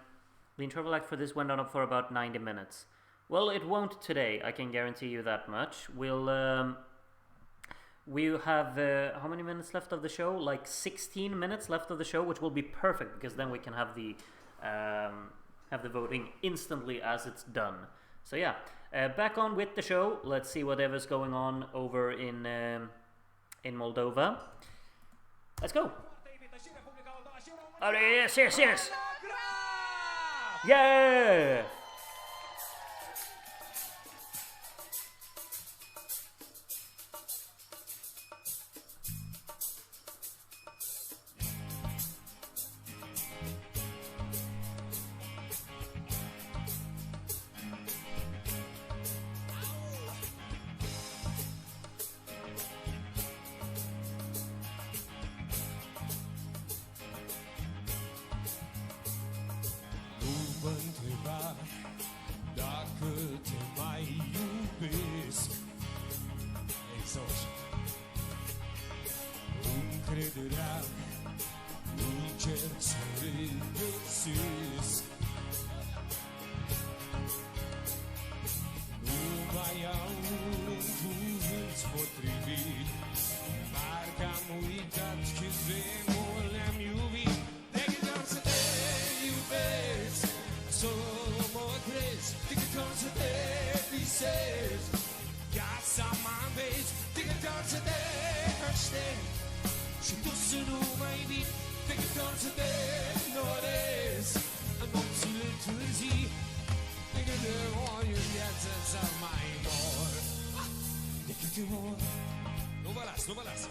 C: interval act for this went on for about 90 minutes. Well, it won't today, I can guarantee you that much. We'll have how many minutes left of the show? Like 16 minutes left of the show, which will be perfect, because then we can have the voting instantly as it's done. So yeah, back on with the show. Let's see whatever's going on over in Moldova. Let's go. Oh, yes. Yeah.
H: Nu vă las.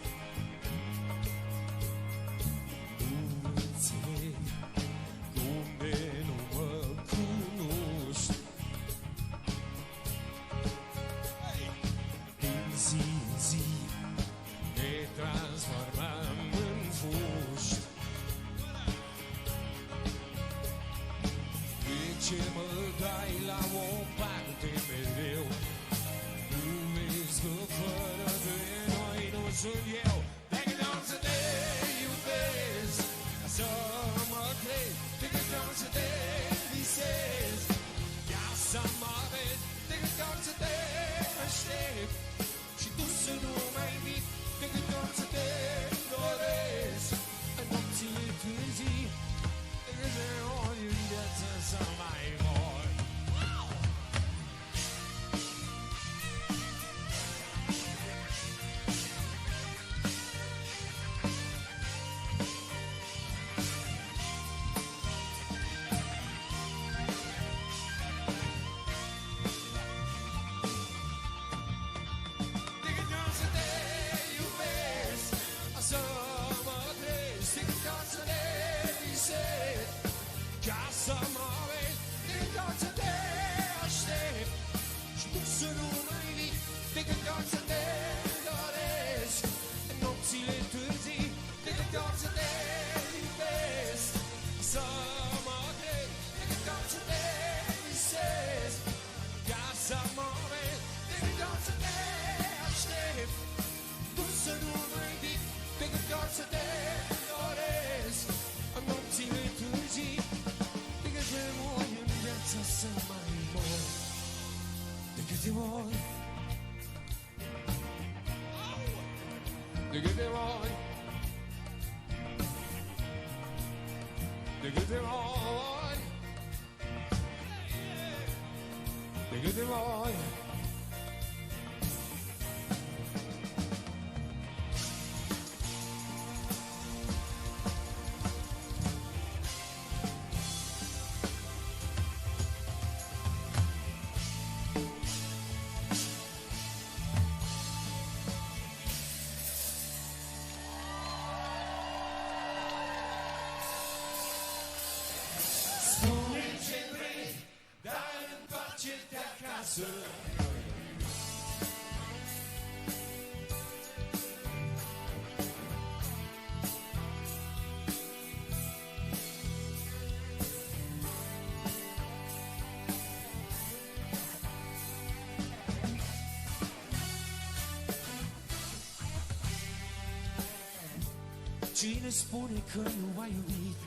H: Cine spune că nu a iubit?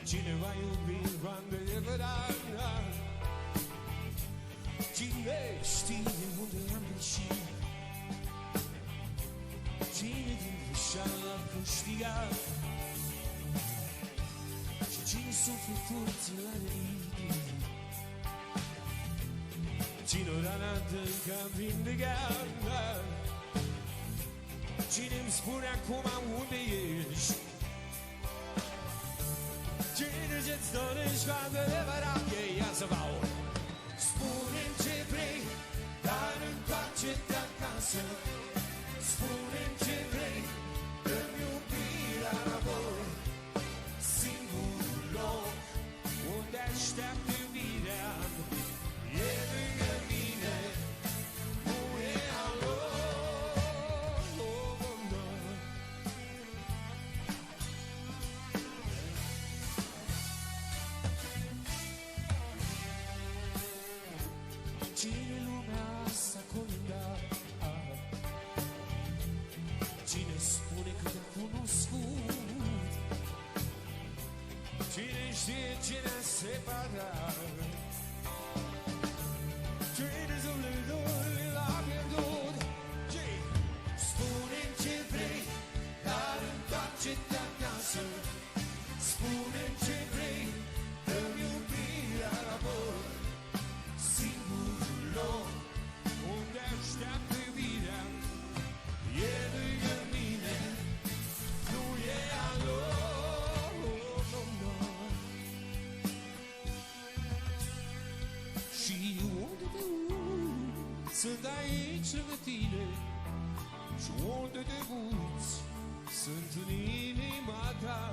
H: Cine va iubi round ever done? Cine știe unde am greșit? Cine din greșeală a câștigat? Și cine sufletul ți l-a rănit? Cine o rana încă am vindecat? Cine-mi spune acum unde ești? Cine ce-ți dorești cu adevărat? Ia să vă aud. Spune-mi ce vrei, dar întoarce-te acasă. Spune-mi ce vrei, dă-mi iubirea înapoi. Singurul loc unde așteaptă iubirea e lângă mine, nu e al lor. Cine lumea asta colindat? Cine spune că te-a cunoscut? Cine știe ce ne-a separat? Cine zâmbător l-a pierdut? Spune-mi ce vrei, dar întoarce-te acasă. Spune-mi ce vrei, dă-mi iubirea înapoi. Singurul loc unde așteaptă iubirea e lângă mine, nu e al lor. Și unde te uiți, sunt aici lângă tine. Și unde te uiți, sunt în inima ta.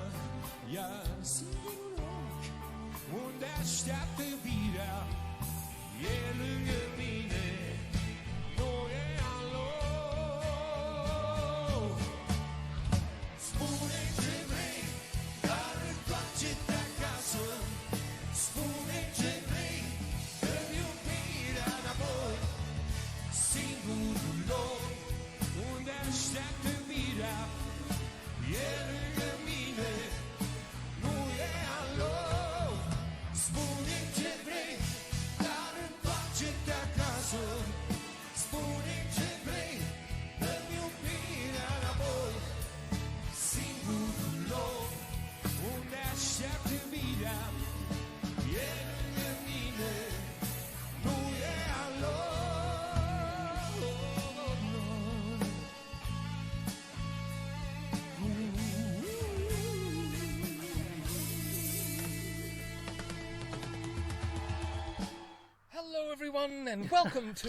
H: Iar singurul loc unde așteaptă iubirea e lângă mine, nu e al lor. Spune ce vrei, dar întoarce-te acasă. Spune ce vrei, dă-mi iubirea înapoi. Singurul loc unde așteaptă iubirea e lângă mine, nu e al lor. Spune ce vrei, dar întoarce-te acasă. Spune ce vrei, dă-mi iubirea înapoi. Singurul loc unde așteaptă iubirea e lângă mine, nu e al lor.
I: Hello, everyone, and welcome to.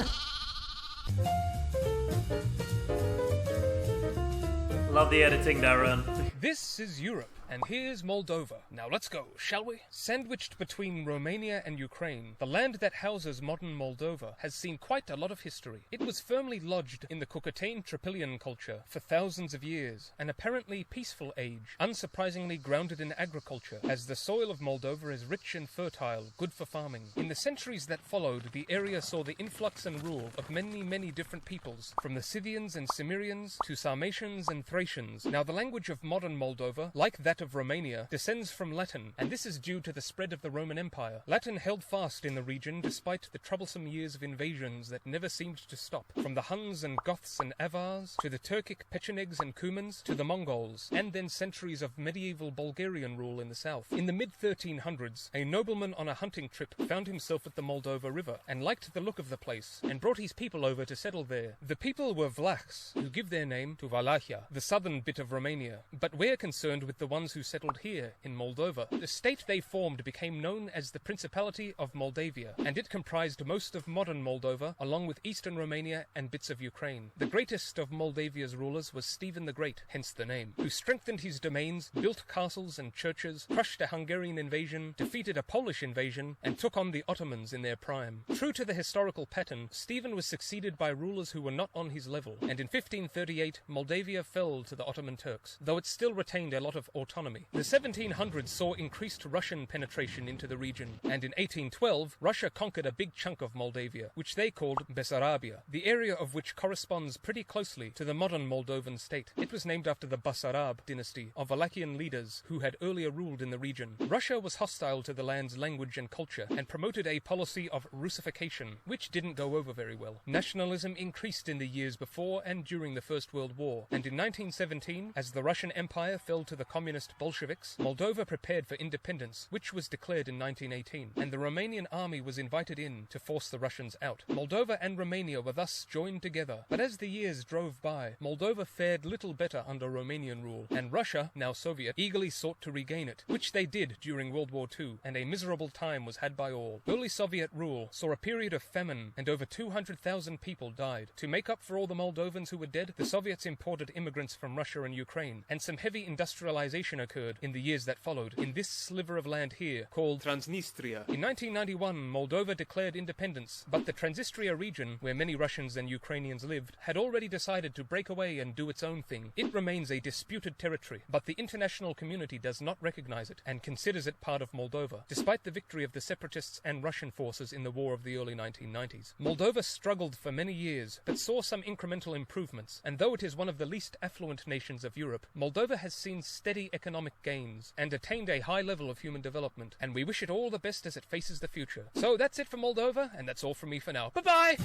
C: Love the editing, Darren.
I: This is Europe, and here's Moldova. Now let's go, shall we? Sandwiched between Romania and Ukraine, the land that houses modern Moldova has seen quite a lot of history. It was firmly lodged in the Cucăteni-Tripilian culture for thousands of years, an apparently peaceful age, unsurprisingly grounded in agriculture, as the soil of Moldova is rich and fertile, good for farming. In the centuries that followed, the area saw the influx and rule of many different peoples, from the Scythians and Cimmerians to Sarmatians and Thracians. Now the language of modern Moldova, like that of Romania, descends from Latin, and this is due to the spread of the Roman Empire. Latin held fast in the region despite the troublesome years of invasions that never seemed to stop, from the Huns and Goths and Avars, to the Turkic Pechenegs and Cumans, to the Mongols, and then centuries of medieval Bulgarian rule in the south. In the mid-1300s, a nobleman on a hunting trip found himself at the Moldova River, and liked the look of the place, and brought his people over to settle there. The people were Vlachs, who give their name to Wallachia, the southern bit of Romania, but we're concerned with the ones who settled here, in Moldova. The state they formed became known as the Principality of Moldavia, and it comprised most of modern Moldova, along with eastern Romania and bits of Ukraine. The greatest of Moldavia's rulers was Stephen the Great, hence the name, who strengthened his domains, built castles and churches, crushed a Hungarian invasion, defeated a Polish invasion, and took on the Ottomans in their prime. True to the historical pattern, Stephen was succeeded by rulers who were not on his level, and in 1538 Moldavia fell to the Ottoman Turks, though it still retained a lot of autonomy economy. The 1700s saw increased Russian penetration into the region, and in 1812, Russia conquered a big chunk of Moldavia, which they called Bessarabia, the area of which corresponds pretty closely to the modern Moldovan state. It was named after the Basarab dynasty of Wallachian leaders who had earlier ruled in the region. Russia was hostile to the land's language and culture and promoted a policy of Russification, which didn't go over very well. Nationalism increased in the years before and during the First World War, and in 1917, as the Russian Empire fell to the communist Bolsheviks, Moldova prepared for independence, which was declared in 1918, and the Romanian army was invited in to force the Russians out. Moldova and Romania were thus joined together, but as the years drove by, Moldova fared little better under Romanian rule, and Russia, now Soviet, eagerly sought to regain it, which they did during World War II, and a miserable time was had by all. Early Soviet rule saw a period of famine, and over 200,000 people died. To make up for all the Moldovans who were dead, the Soviets imported immigrants from Russia and Ukraine, and some heavy industrialization occurred in the years that followed in this sliver of land here, called Transnistria. In 1991, Moldova declared independence, but the Transnistria region, where many Russians and Ukrainians lived, had already decided to break away and do its own thing. It remains a disputed territory, but the international community does not recognize it and considers it part of Moldova, despite the victory of the separatists and Russian forces in the war of the early 1990s. Moldova struggled for many years, but saw some incremental improvements, and though it is one of the least affluent nations of Europe, Moldova has seen steady economic gains and attained a high level of human development, and we wish it all the best as it faces the future. So that's it for Moldova, and that's all from me for now. Bye-bye!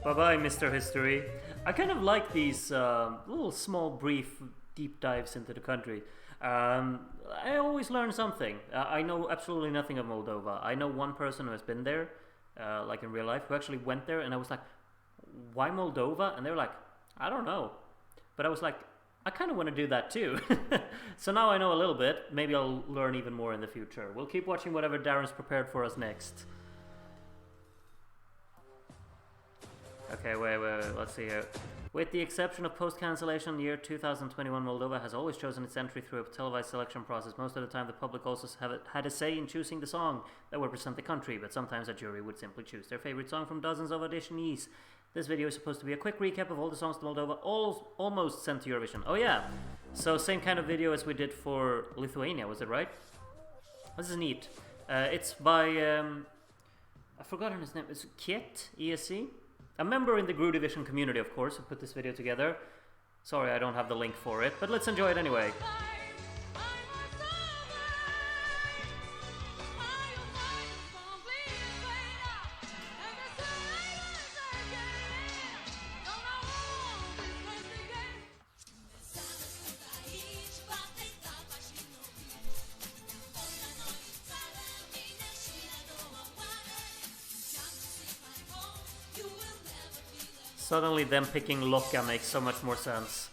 C: Bye-bye, Mr. History. I kind of like these little small, brief, deep dives into the country. I always learn something. I know absolutely nothing of Moldova. I know one person who has been there, like in real life, who actually went there, and I was like, why Moldova? And they were like, I don't know. But I was like, I kind of want to do that too. So now I know a little bit. Maybe I'll learn even more in the future. We'll keep watching whatever Darren's prepared for us next. Okay, wait, let's see here. With the exception of post-cancellation, the year 2021, Moldova has always chosen its entry through a televised selection process. Most of the time, the public also had a say in choosing the song that would represent the country, but sometimes a jury would simply choose their favorite song from dozens of auditionees. This video is supposed to be a quick recap of all the songs to Moldova almost sent to Eurovision. Oh yeah, so same kind of video as we did for Lithuania, was it right? This is neat. It's by, I've forgotten his name, it's Kiet, ESC? A member in the Gru Division community, of course, who put this video together. Sorry, I don't have the link for it, but let's enjoy it anyway. Suddenly them picking Lokka makes so much more sense.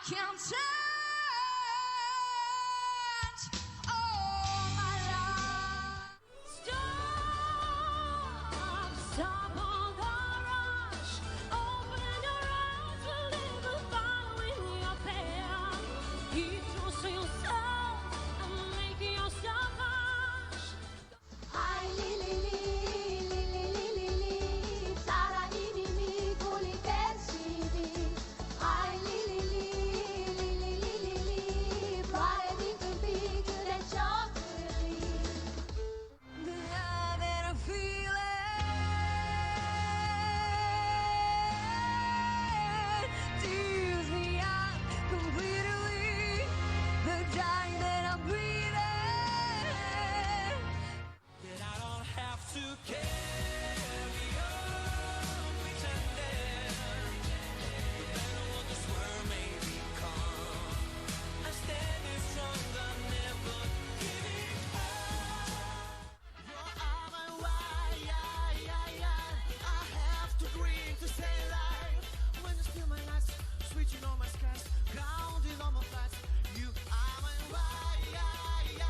G: can't change all my life. Stop all the rush. Open your eyes a little, following your path. Keep true to yourself and make yourself hush. Ai li li li li li li li li, sarà inimico li persivi. Ai li li li li li li li li, fare di convinto del ciò che love and a feeling tears me out completely. The time that I'm breathing.
H: That I don't have to carry on pretending. No matter what this world may become, I'm standing strong, I'm never giving up. Your arm and why, I have to dream to stay alive. When you steal my lights, switching on my skies, grounded on my flights. You are my why, I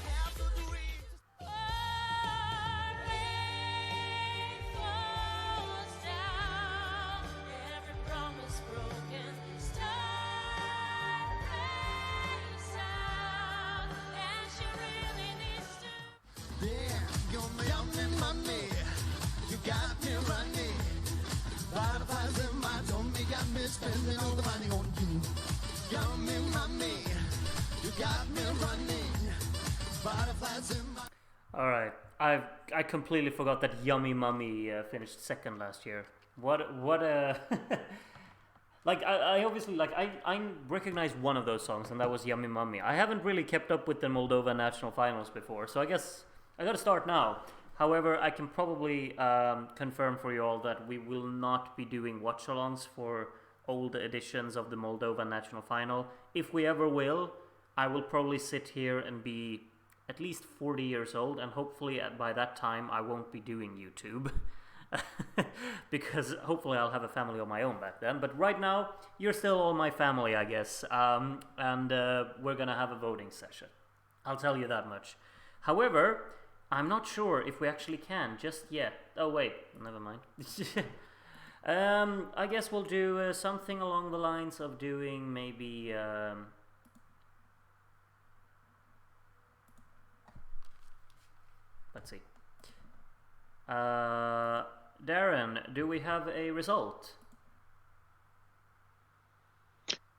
H: have to dream.
G: Rain falls down, every promise broken, star breaks out, and she really needs to.
H: Yeah, you're my yummy money. You got me running. Butterflies in my tummy got me spending all the money on you. Yummy money. You got me running. Butterflies in my.
C: All right, I completely forgot that Yummy Mummy finished second last year. What a like I obviously like I recognize one of those songs, and that was Yummy Mummy. I haven't really kept up with the Moldova national finals before, so I guess I got to start now. However, I can probably confirm for you all that we will not be doing watch-alongs for old editions of the Moldova national final. If we ever will, I will probably sit here and be at least 40 years old, and hopefully by that time I won't be doing YouTube. Because hopefully I'll have a family of my own back then. But right now, you're still all my family, I guess. And we're gonna have a voting session. I'll tell you that much. However, I'm not sure if we actually can just yet. Oh wait, never mind. I guess we'll do something along the lines of doing maybe... let's see. Darren, do we have a result?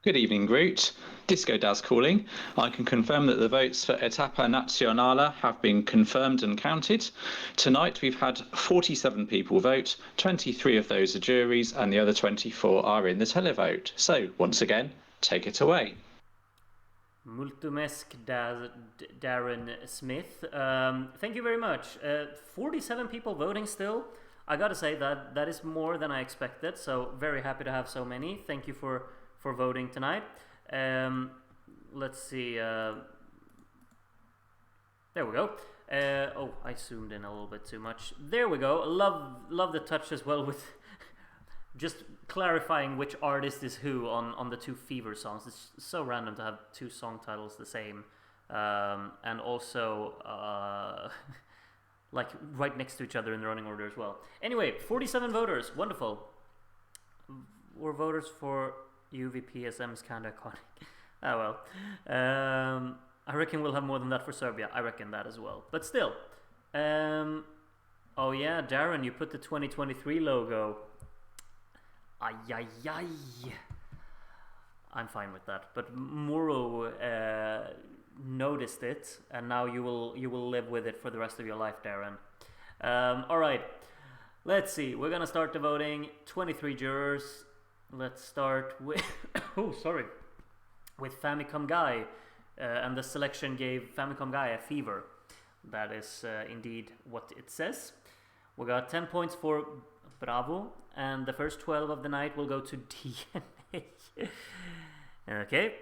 J: Good evening, Groot. Disco Daz calling. I can confirm that the votes for Etapa Nationala have been confirmed and counted. Tonight we've had 47 people vote, 23 of those are juries, and the other 24 are in the televote. So, once again, take it away.
C: Multumesk Darren Smith. Thank you very much. 47 people voting still. I gotta say that is more than I expected, so very happy to have so many. Thank you for voting tonight. Let's see. There we go. Oh, I zoomed in a little bit too much. There we go. Love the touch as well with just clarifying which artist is who on the two Fever songs. It's so random to have two song titles the same, and also like right next to each other in the running order as well. Anyway, 47 voters, wonderful. We're voters for UVPSM is kind of iconic. Oh well. I reckon we'll have more than that for Serbia. I reckon that as well. But still. Oh yeah, Darren, you put the 2023 logo. Ay. I'm fine with that. But Muro noticed it, and now you will live with it for the rest of your life, Darren. All right. Let's see. We're gonna start the voting. 23 jurors. Let's start with with Famicom Guy, and the selection gave Famicom Guy a fever. That is indeed what it says. We got 10 points for Bravo, and the first 12 of the night will go to DNA. Okay.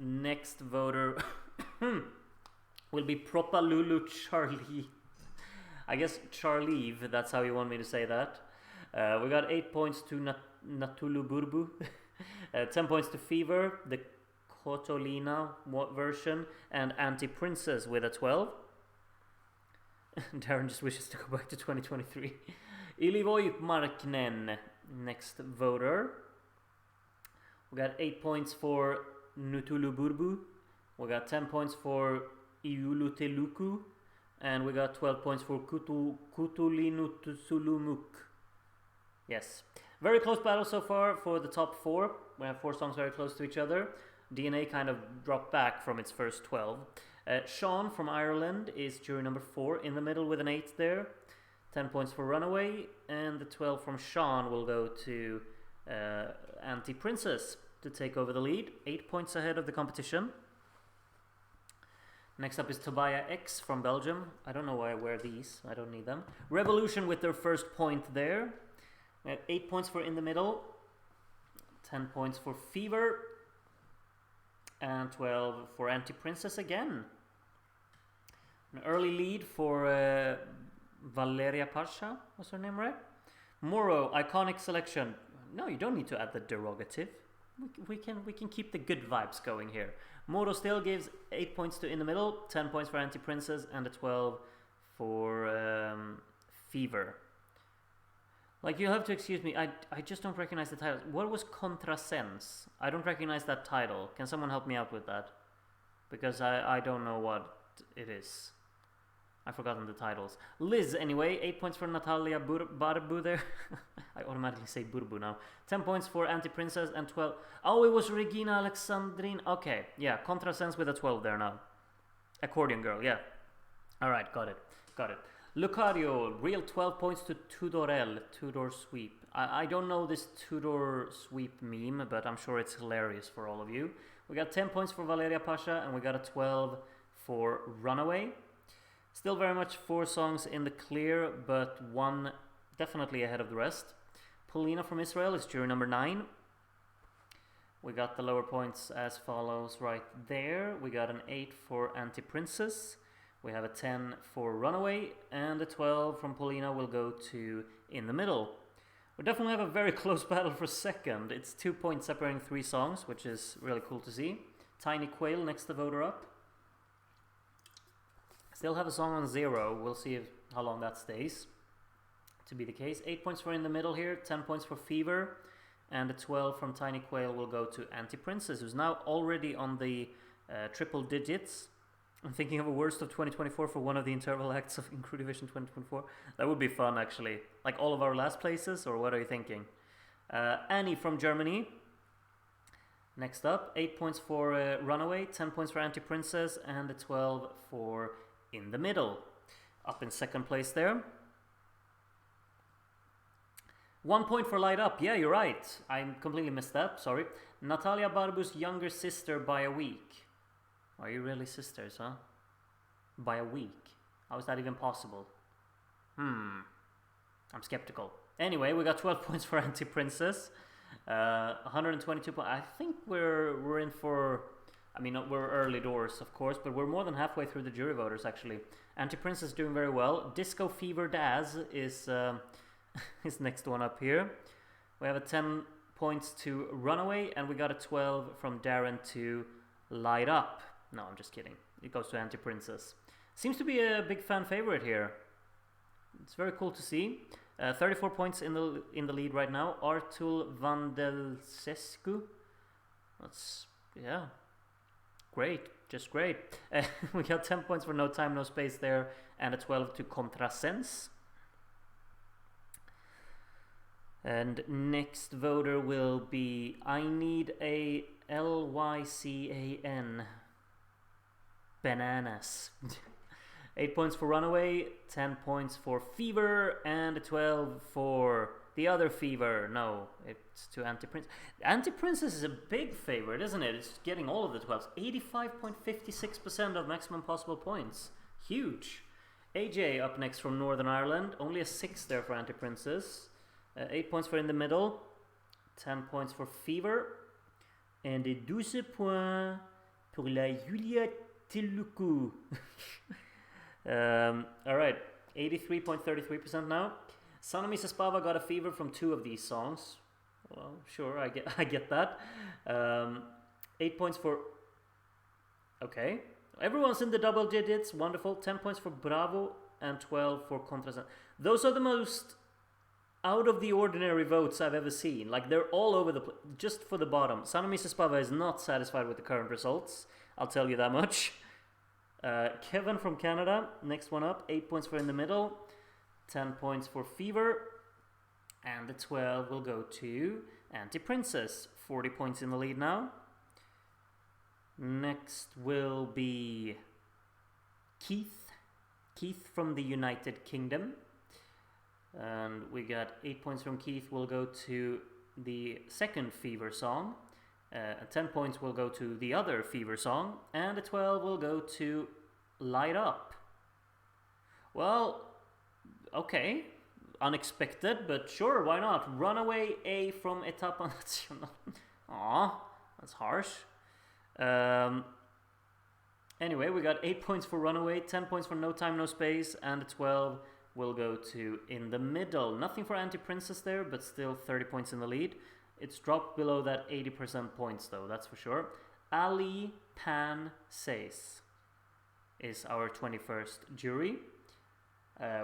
C: Next voter will be Propalulu Charlie. I guess Charlie, that's how you want me to say that. We got 8 points to Natulu Burbu. 10 points to Fever, the Kotolina version, and Anti-Princess with a 12. Darren just wishes to go back to 2023. Ilivoi Marknen, next voter. We got 8 points for Nutulu Burbu. We got 10 points for Iuluteluku. And we got 12 points for Kutulinutusulumuk. Yes. Very close battle so far for the top 4. We have 4 songs very close to each other. DNA kind of dropped back from its first 12. Sean from Ireland is jury number 4, in the middle with an 8 there. 10 points for Runaway, and the 12 from Sean will go to Anti-Princess to take over the lead. 8 points ahead of the competition. Next up is Tobiah X from Belgium. I don't know why I wear these. I don't need them. Revolution with their first point there. We have 8 points for In the Middle. 10 points for Fever. And 12 for Anti-Princess again. An early lead for Valeria Pasha. Was her name right? Moro, iconic selection. No, you don't need to add the derogative. We can keep the good vibes going here. Moro still gives 8 points to In the Middle, 10 points for Anti-Princess, and a 12 for Fever. Like, you have to excuse me, I just don't recognize the title. What was Contrasense? I don't recognize that title. Can someone help me out with that? Because I don't know what it is. I've forgotten the titles. Liz, anyway, 8 points for Natalia Barbu there. I automatically say Burbu now. 10 points for Anti-Princess and 12... Oh, it was Regina Alexandrine. Okay, yeah, Contrasense with a 12 there now. Accordion Girl, yeah. Alright, got it. Lucario, real 12 points to Tudorel, Tudor Sweep. I don't know this Tudor Sweep meme, but I'm sure it's hilarious for all of you. We got 10 points for Valeria Pasha, and we got a 12 for Runaway. Still very much 4 songs in the clear, but 1 definitely ahead of the rest. Polina from Israel is jury number 9. We got the lower points as follows right there. We got an 8 for Anti-Princess. We have a 10 for Runaway, and a 12 from Polina will go to In the Middle. We definitely have a very close battle for second. It's 2 points separating 3 songs, which is really cool to see. Tiny Quail next to voter up. Still have a song on 0. We'll see how long that stays to be the case. 8 points for In the Middle here, 10 points for Fever, and a 12 from Tiny Quail will go to Anti-Princess, who's now already on the triple digits. I'm thinking of a worst of 2024 for one of the interval acts of Crew Division 2024. That would be fun, actually. Like all of our last places, or what are you thinking? Annie from Germany. Next up, 8 points for Runaway, 10 points for Anti-Princess, and a 12 for In the Middle. Up in second place there. 1 point for Light Up. Yeah, you're right. I completely missed that. Sorry. Natalia Barbu's younger sister by a week. Are you really sisters, huh? By a week. How is that even possible? I'm skeptical. Anyway, we got 12 points for Anti-Princess. 122 points. I think we're in for... I mean, we're early doors, of course, but we're more than halfway through the jury voters, actually. Anti-Princess doing very well. Disco Fever Daz is next one up here. We have a 10 points to Runaway, and we got a 12 from Darren to Light Up. No, I'm just kidding. It goes to Anti-Princess. Seems to be a big fan favorite here. It's very cool to see. 34 points in the lead right now. Artul Vandelsescu. That's, yeah, great. Just great. We got 10 points for No Time, No Space there, and a 12 to Contrasense. And next voter will be I Need a LYCAN. Bananas. 8 points for Runaway, 10 points for Fever, and 12 for the other Fever. No, it's to Anti-Princess. Anti-Princess is a big favorite, isn't it? It's getting all of the 12s. 85.56% of maximum possible points. Huge. AJ up next from Northern Ireland. Only a 6 there for Anti-Princess. 8 points for In the Middle. 10 points for Fever. And 12 points pour la Julia Tiluku. Alright, 83.33% now. Sanami Sespava got a fever from 2 of these songs. Well, sure, I get that. 8 points for... Okay. Everyone's in the double digits. Wonderful. 10 points for Bravo and 12 for Contrasen. Those are the most out of the ordinary votes I've ever seen. Like, they're all over the place. Just for the bottom. Sanomi Spava is not satisfied with the current results. I'll tell you that much. Kevin from Canada, next one up. 8 points for In the Middle. 10 points for Fever. And the 12 will go to Anti-Princess. 40 points in the lead now. Next will be Keith. Keith from the United Kingdom. And we got 8 points from Keith will go to the second Fever song. 10 points will go to the other Fever song. And the 12 will go to Light Up. Well, okay. Unexpected, but sure, why not? Runaway A from Etapa Nationala. Aw, that's harsh. Anyway, we got 8 points for Runaway, 10 points for No Time No Space, and 12 will go to In the Middle. Nothing for Anti-Princess there, but still 30 points in the lead. It's dropped below that 80% points though, that's for sure. Ali Pan Says is our 21st jury.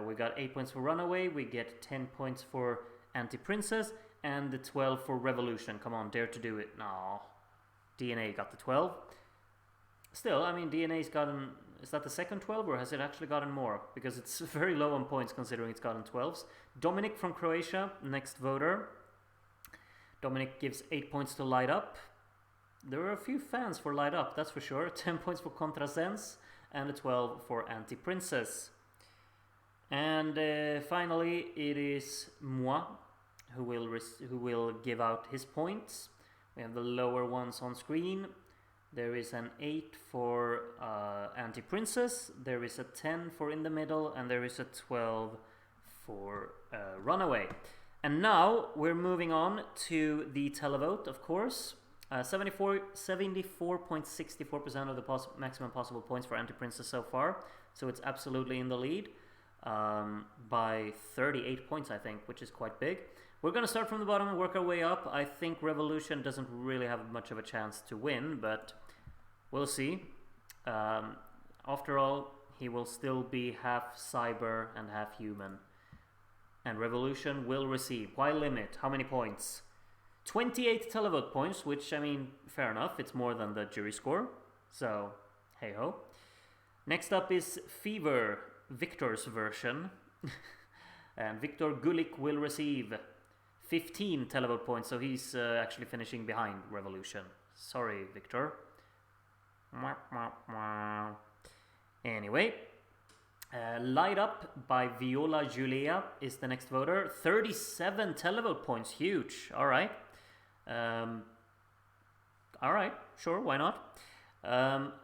C: We got 8 points for Runaway, we get 10 points for Anti-Princess, and the 12 for Revolution. Come on, dare to do it. No. DNA got the 12. Still, I mean, DNA's gotten... Is that the second 12, or has it actually gotten more? Because it's very low on points considering it's gotten 12s. Dominic from Croatia, next voter. Dominic gives 8 points to Light Up. There are a few fans for Light Up, that's for sure. 10 points for Contrasense, and a 12 for Anti-Princess. And finally, it is Moi who will give out his points. We have the lower ones on screen. There is an 8 for Anti-Princess, there is a 10 for In the Middle, and there is a 12 for Runaway. And now we're moving on to the televote, of course. 74.64% of the maximum possible points for Anti-Princess so far. So it's absolutely in the lead by 38 points, I think, which is quite big. We're going to start from the bottom and work our way up. I think Revolution doesn't really have much of a chance to win, but we'll see. After all, he will still be half cyber and half human. And Revolution will receive. Why limit? How many points? 28 televote points, which, I mean, fair enough. It's more than the jury score. So, hey-ho. Next up is Fever, Victor's version. And Victor Gulik will receive 15 televote points, so he's actually finishing behind Revolution. Sorry, Victor. Anyway, Light Up by Viola Julia is the next voter. 37 televote points, huge. All right. All right, sure, why not?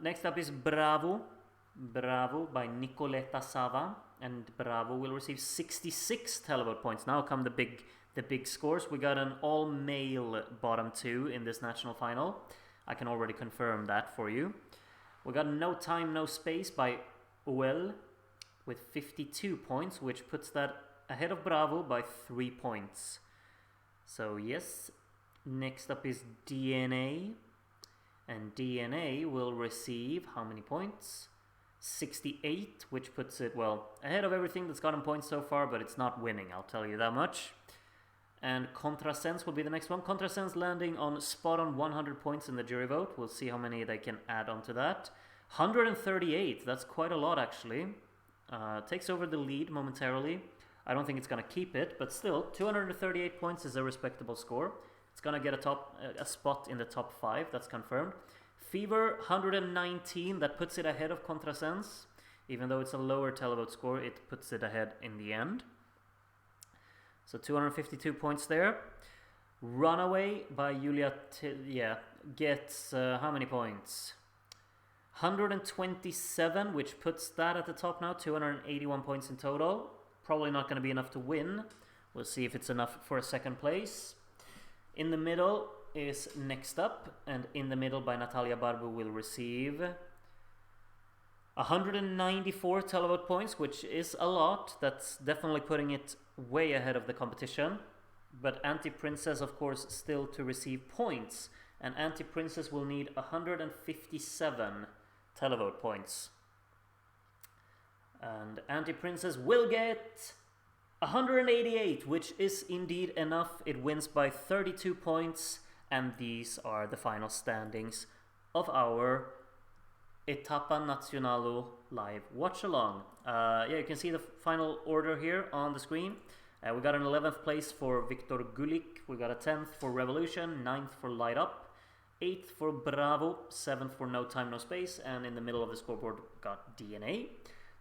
C: Next up is Bravo. Bravo by Nicoletta Sava. And Bravo will receive 66 televote points. Now come the big scores. We got an all-male bottom two in this national final. I can already confirm that for you. We got No Time No Space by OL with 52 points, which puts that ahead of Bravo by 3 points. So yes, next up is DNA. And DNA will receive how many points? 68, which puts it, well, ahead of everything that's gotten points so far, but it's not winning, I'll tell you that much. And Contrasense will be the next one. Contrasense landing on spot on 100 points in the jury vote. We'll see how many they can add onto that. 138, that's quite a lot actually. Takes over the lead momentarily. I don't think it's going to keep it, but still, 238 points is a respectable score. It's going to get a spot in the top 5, that's confirmed. Fever, 119, that puts it ahead of Contrasense. Even though it's a lower televote score, it puts it ahead in the end. So 252 points there. Runaway by Julia gets how many points? 127, which puts that at the top now. 281 points in total. Probably not going to be enough to win. We'll see if it's enough for a second place. In the Middle is next up, and In the Middle by Natalia Barbu will receive 194 televote points, which is a lot. That's definitely putting it way ahead of the competition. but Anti-Princess, of course, still to receive points. And Anti-Princess will need 157 televote points. And Anti-Princess will get 188, which is indeed enough. It wins by 32 points. And these are the final standings of our Etapa Nationala live watch-along. Yeah, you can see the final order here on the screen. We got an 11th place for Viktor Gulik. We got a 10th for Revolution, 9th for Light Up, 8th for Bravo, 7th for No Time No Space, and in the middle of the scoreboard got DNA.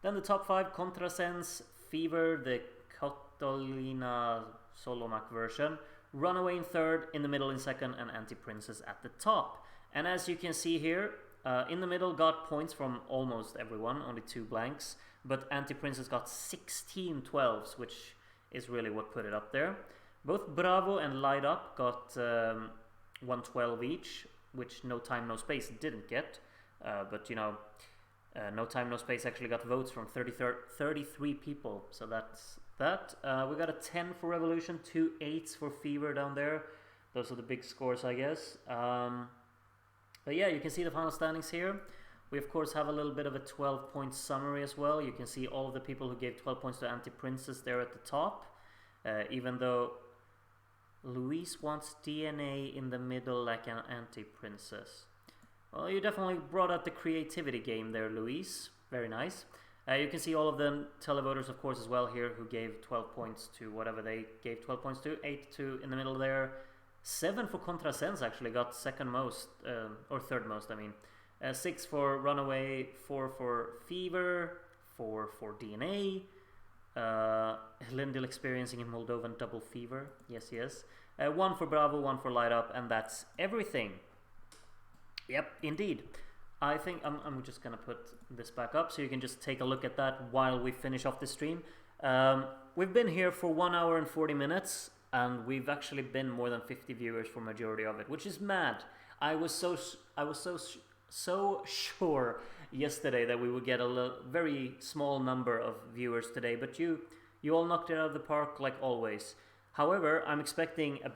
C: Then the top 5, Contrasense, Fever, the Katolina Solomak version, Runaway in 3rd, in the middle in 2nd, and Anti-Princess at the top. And as you can see here, in the middle got points from almost everyone, only 2 blanks, but Anti-Princess got 16 12s, which is really what put it up there. Both Bravo and Light Up got 112 each, which No Time No Space didn't get, but you know, No Time No Space actually got votes from 33 people, so that's that. We got a 10 for Revolution, 2 8s for Fever down there. Those are the big scores, I guess. But yeah, you can see the final standings here. We of course have a little bit of a 12-point summary as well. You can see all of the people who gave 12 points to Anti-Princess there at the top. Even though Luis wants DNA in the middle like an Anti-Princess. Well, you definitely brought out the creativity game there, Luis. Very nice. You can see all of the televoters, of course, as well here, who gave 12 points to whatever they gave 12 points to. 8 to in the middle there. 7 for Contrasense actually got second most, or third most, I mean. 6 for Runaway, 4 for Fever, 4 for DNA. Lindil experiencing in Moldovan double fever. Yes, yes. 1 for Bravo, 1 for Light Up, and that's everything. Yep, indeed. I think I'm just gonna put this back up so you can just take a look at that while we finish off the stream. We've been here for 1 hour and 40 minutes, and we've actually been more than 50 viewers for majority of it, which is mad. I was so sure yesterday that we would get a very small number of viewers today, but you all knocked it out of the park like always. However, I'm expecting a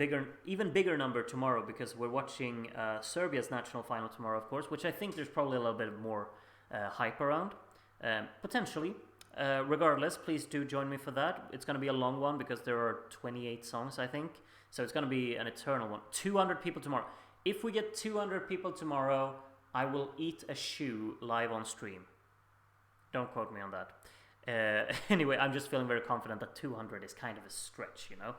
C: even bigger number tomorrow, because we're watching Serbia's national final tomorrow, of course, which I think there's probably a little bit more hype around, potentially. Regardless, please do join me for that. It's going to be a long one because there are 28 songs, I think, so it's going to be an eternal one. 200 people tomorrow. If we get 200 people tomorrow, I will eat a shoe live on stream. Don't quote me on that. Anyway, I'm just feeling very confident that 200 is kind of a stretch, you know.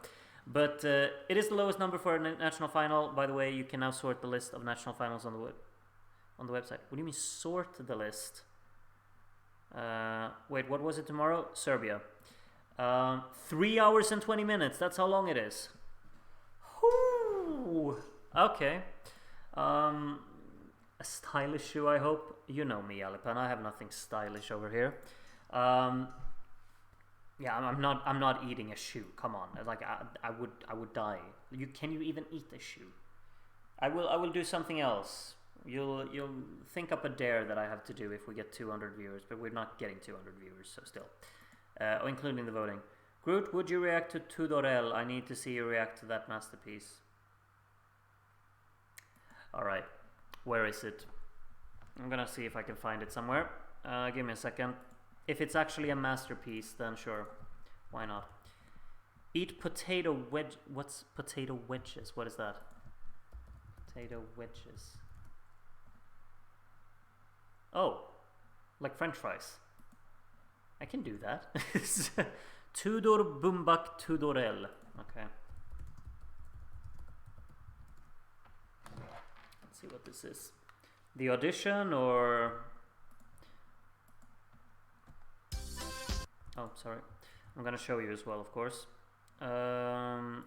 C: But it is the lowest number for a national final. By the way, you can now sort the list of national finals on the website. What do you mean sort the list? Wait, what was it tomorrow? Serbia. 3 hours and 20 minutes. That's how long it is. Whew. Okay. A stylish shoe, I hope. You know me, Alipan. I have nothing stylish over here. Yeah, I'm not eating a shoe. Come on, like I would die. Can you even eat a shoe? I will do something else. You'll think up a dare that I have to do if we get 200 viewers, but we're not getting 200 viewers, so still, including the voting. Groot, would you react to Tudorel? I need to see you react to that masterpiece. All right, where is it? I'm gonna see if I can find it somewhere. Give me a second. If it's actually a masterpiece, then sure, why not? Eat potato wedge. What's potato wedges? What is that? Potato wedges. Oh, like French fries. I can do that. Tudor Bumbak Tudorel. Okay. Let's see what this is. The audition or... Oh, sorry. I'm gonna show you as well, of course. Can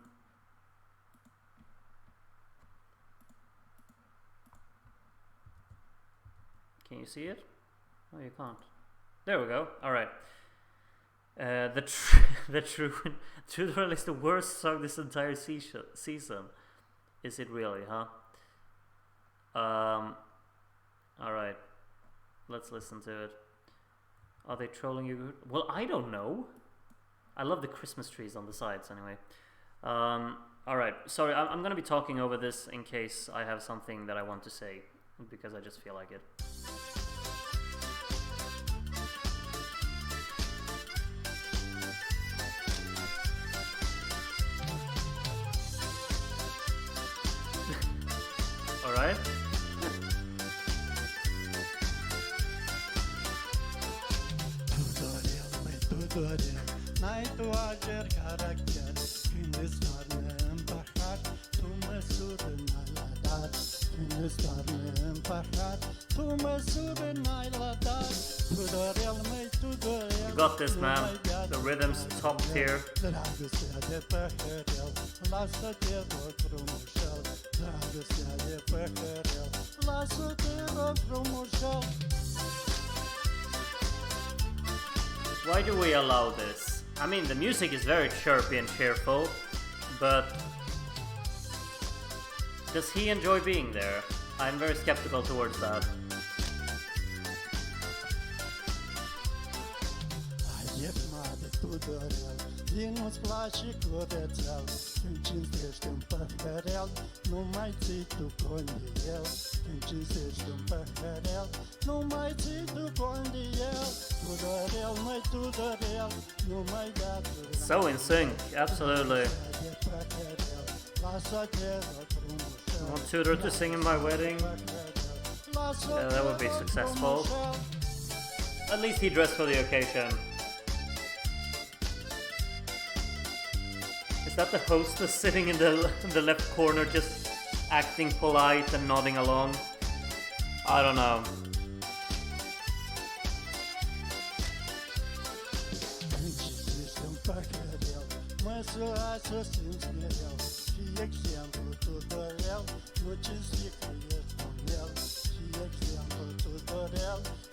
C: you see it? Oh, you can't. There we go. All right. The true Tudorel is the worst song this entire season. Is it really, huh? All right. Let's listen to it. Are they trolling you? Well, I don't know. I love the Christmas trees on the sides anyway. All right. Sorry, I'm going to be talking over this in case I have something that I want to say, because I just feel like it. All right.
K: N-ai tu ager caracter Când îți doarme în pahar Tu măsură n-ai la dat Când îți doarme în pahar Tu măsură n-ai la dat Tudorel, măi Tudorel
C: You got this, man. The rhythm's top tier.
K: Dragostea de păhărel Lasă-te rog frumușel Dragostea de păhărel Lasă-te rog frumușel.
C: Why do we allow this? I mean, the music is very chirpy and cheerful, but does he enjoy being there? I'm very skeptical towards that.
K: Nu-ți place curățel Când cinstești un păhărel Nu mai ții tu cont de el Când cinstești un păhărel Nu mai ții tu cont de el Tudorel, măi Tudorel Nu mai da tu.
C: So in sync, absolutely. I want Tudor to sing in my wedding. Yeah, that would be successful. At least he dressed for the occasion. Is that the hostess sitting in the left corner just acting polite and nodding along? I don't know.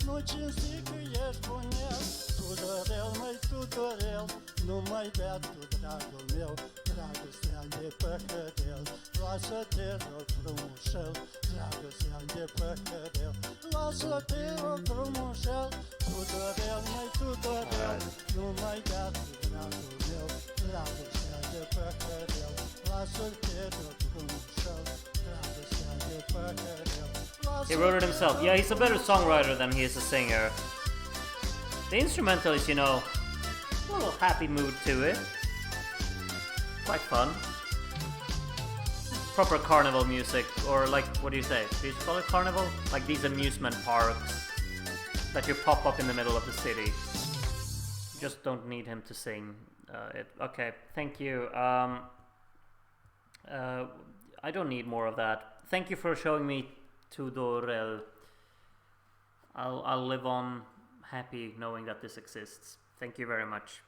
K: Nu cinsti că ești bun el Tudorel, măi Tudorel Nu mai bea tu, dragul meu Dragostea de păhărel Lasă-te rog frumușel Dragostea de păhărel Lasă-te rog frumușel Tudorel, măi Tudorel Nu mai bea tu, dragul meu Dragostea de păhărel Lasă-te rog frumușel Dragostea de păhărel.
C: He wrote it himself. Yeah, he's a better songwriter than he is a singer. The instrumental is, you know, a little happy mood to it. Quite fun. Proper carnival music, or like, what do you say? Do you call it carnival? Like these amusement parks that you pop up in the middle of the city. Just don't need him to sing it. Okay, thank you. I don't need more of that. Thank you for showing me Tudorel. I'll live on happy knowing that this exists. Thank you very much.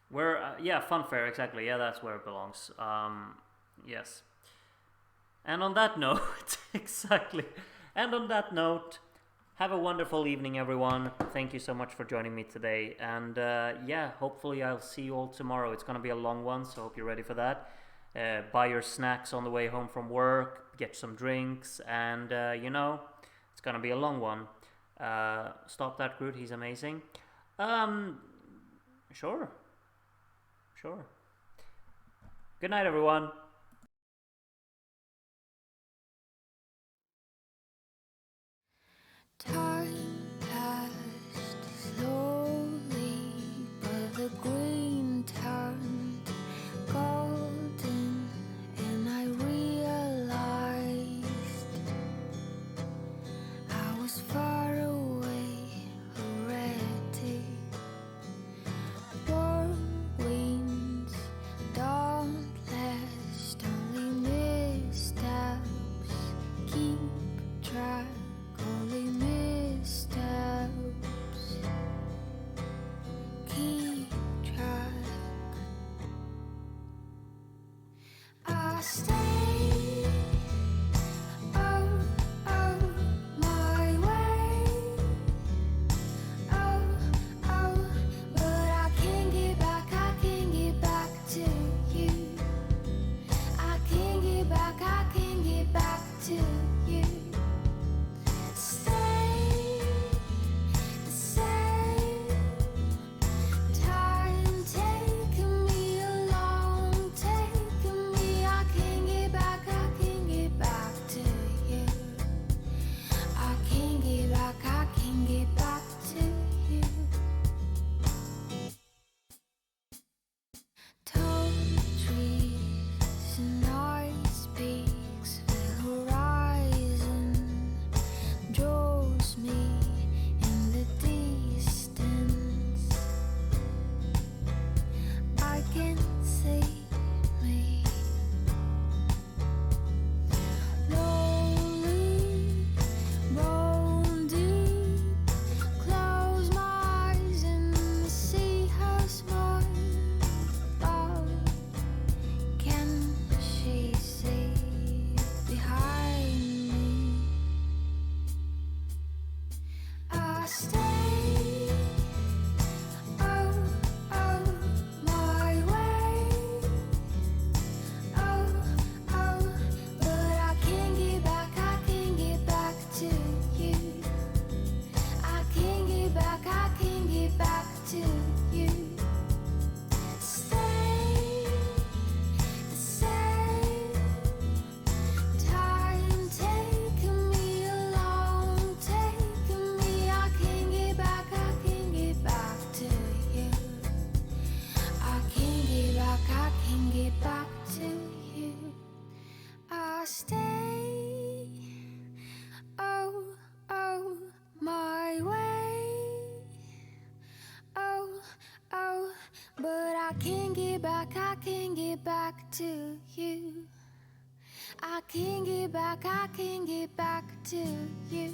C: Where yeah, Funfair, exactly. Yeah, that's where it belongs. Yes. And on that note, exactly. And on that note, have a wonderful evening, everyone. Thank you so much for joining me today. And yeah, hopefully I'll see you all tomorrow. It's gonna be a long one, so hope you're ready for that. Buy your snacks on the way home from work, get some drinks, and you know, it's gonna be a long one. Stop that Groot, he's amazing. Sure. Good night, everyone.
F: Time passed slowly, but the green turned golden, and I realized I was far away already. Whirlwinds don't last, only missteps keep track, only missteps can't get back, I can't get back to you. I can't get back, I can't get back to you.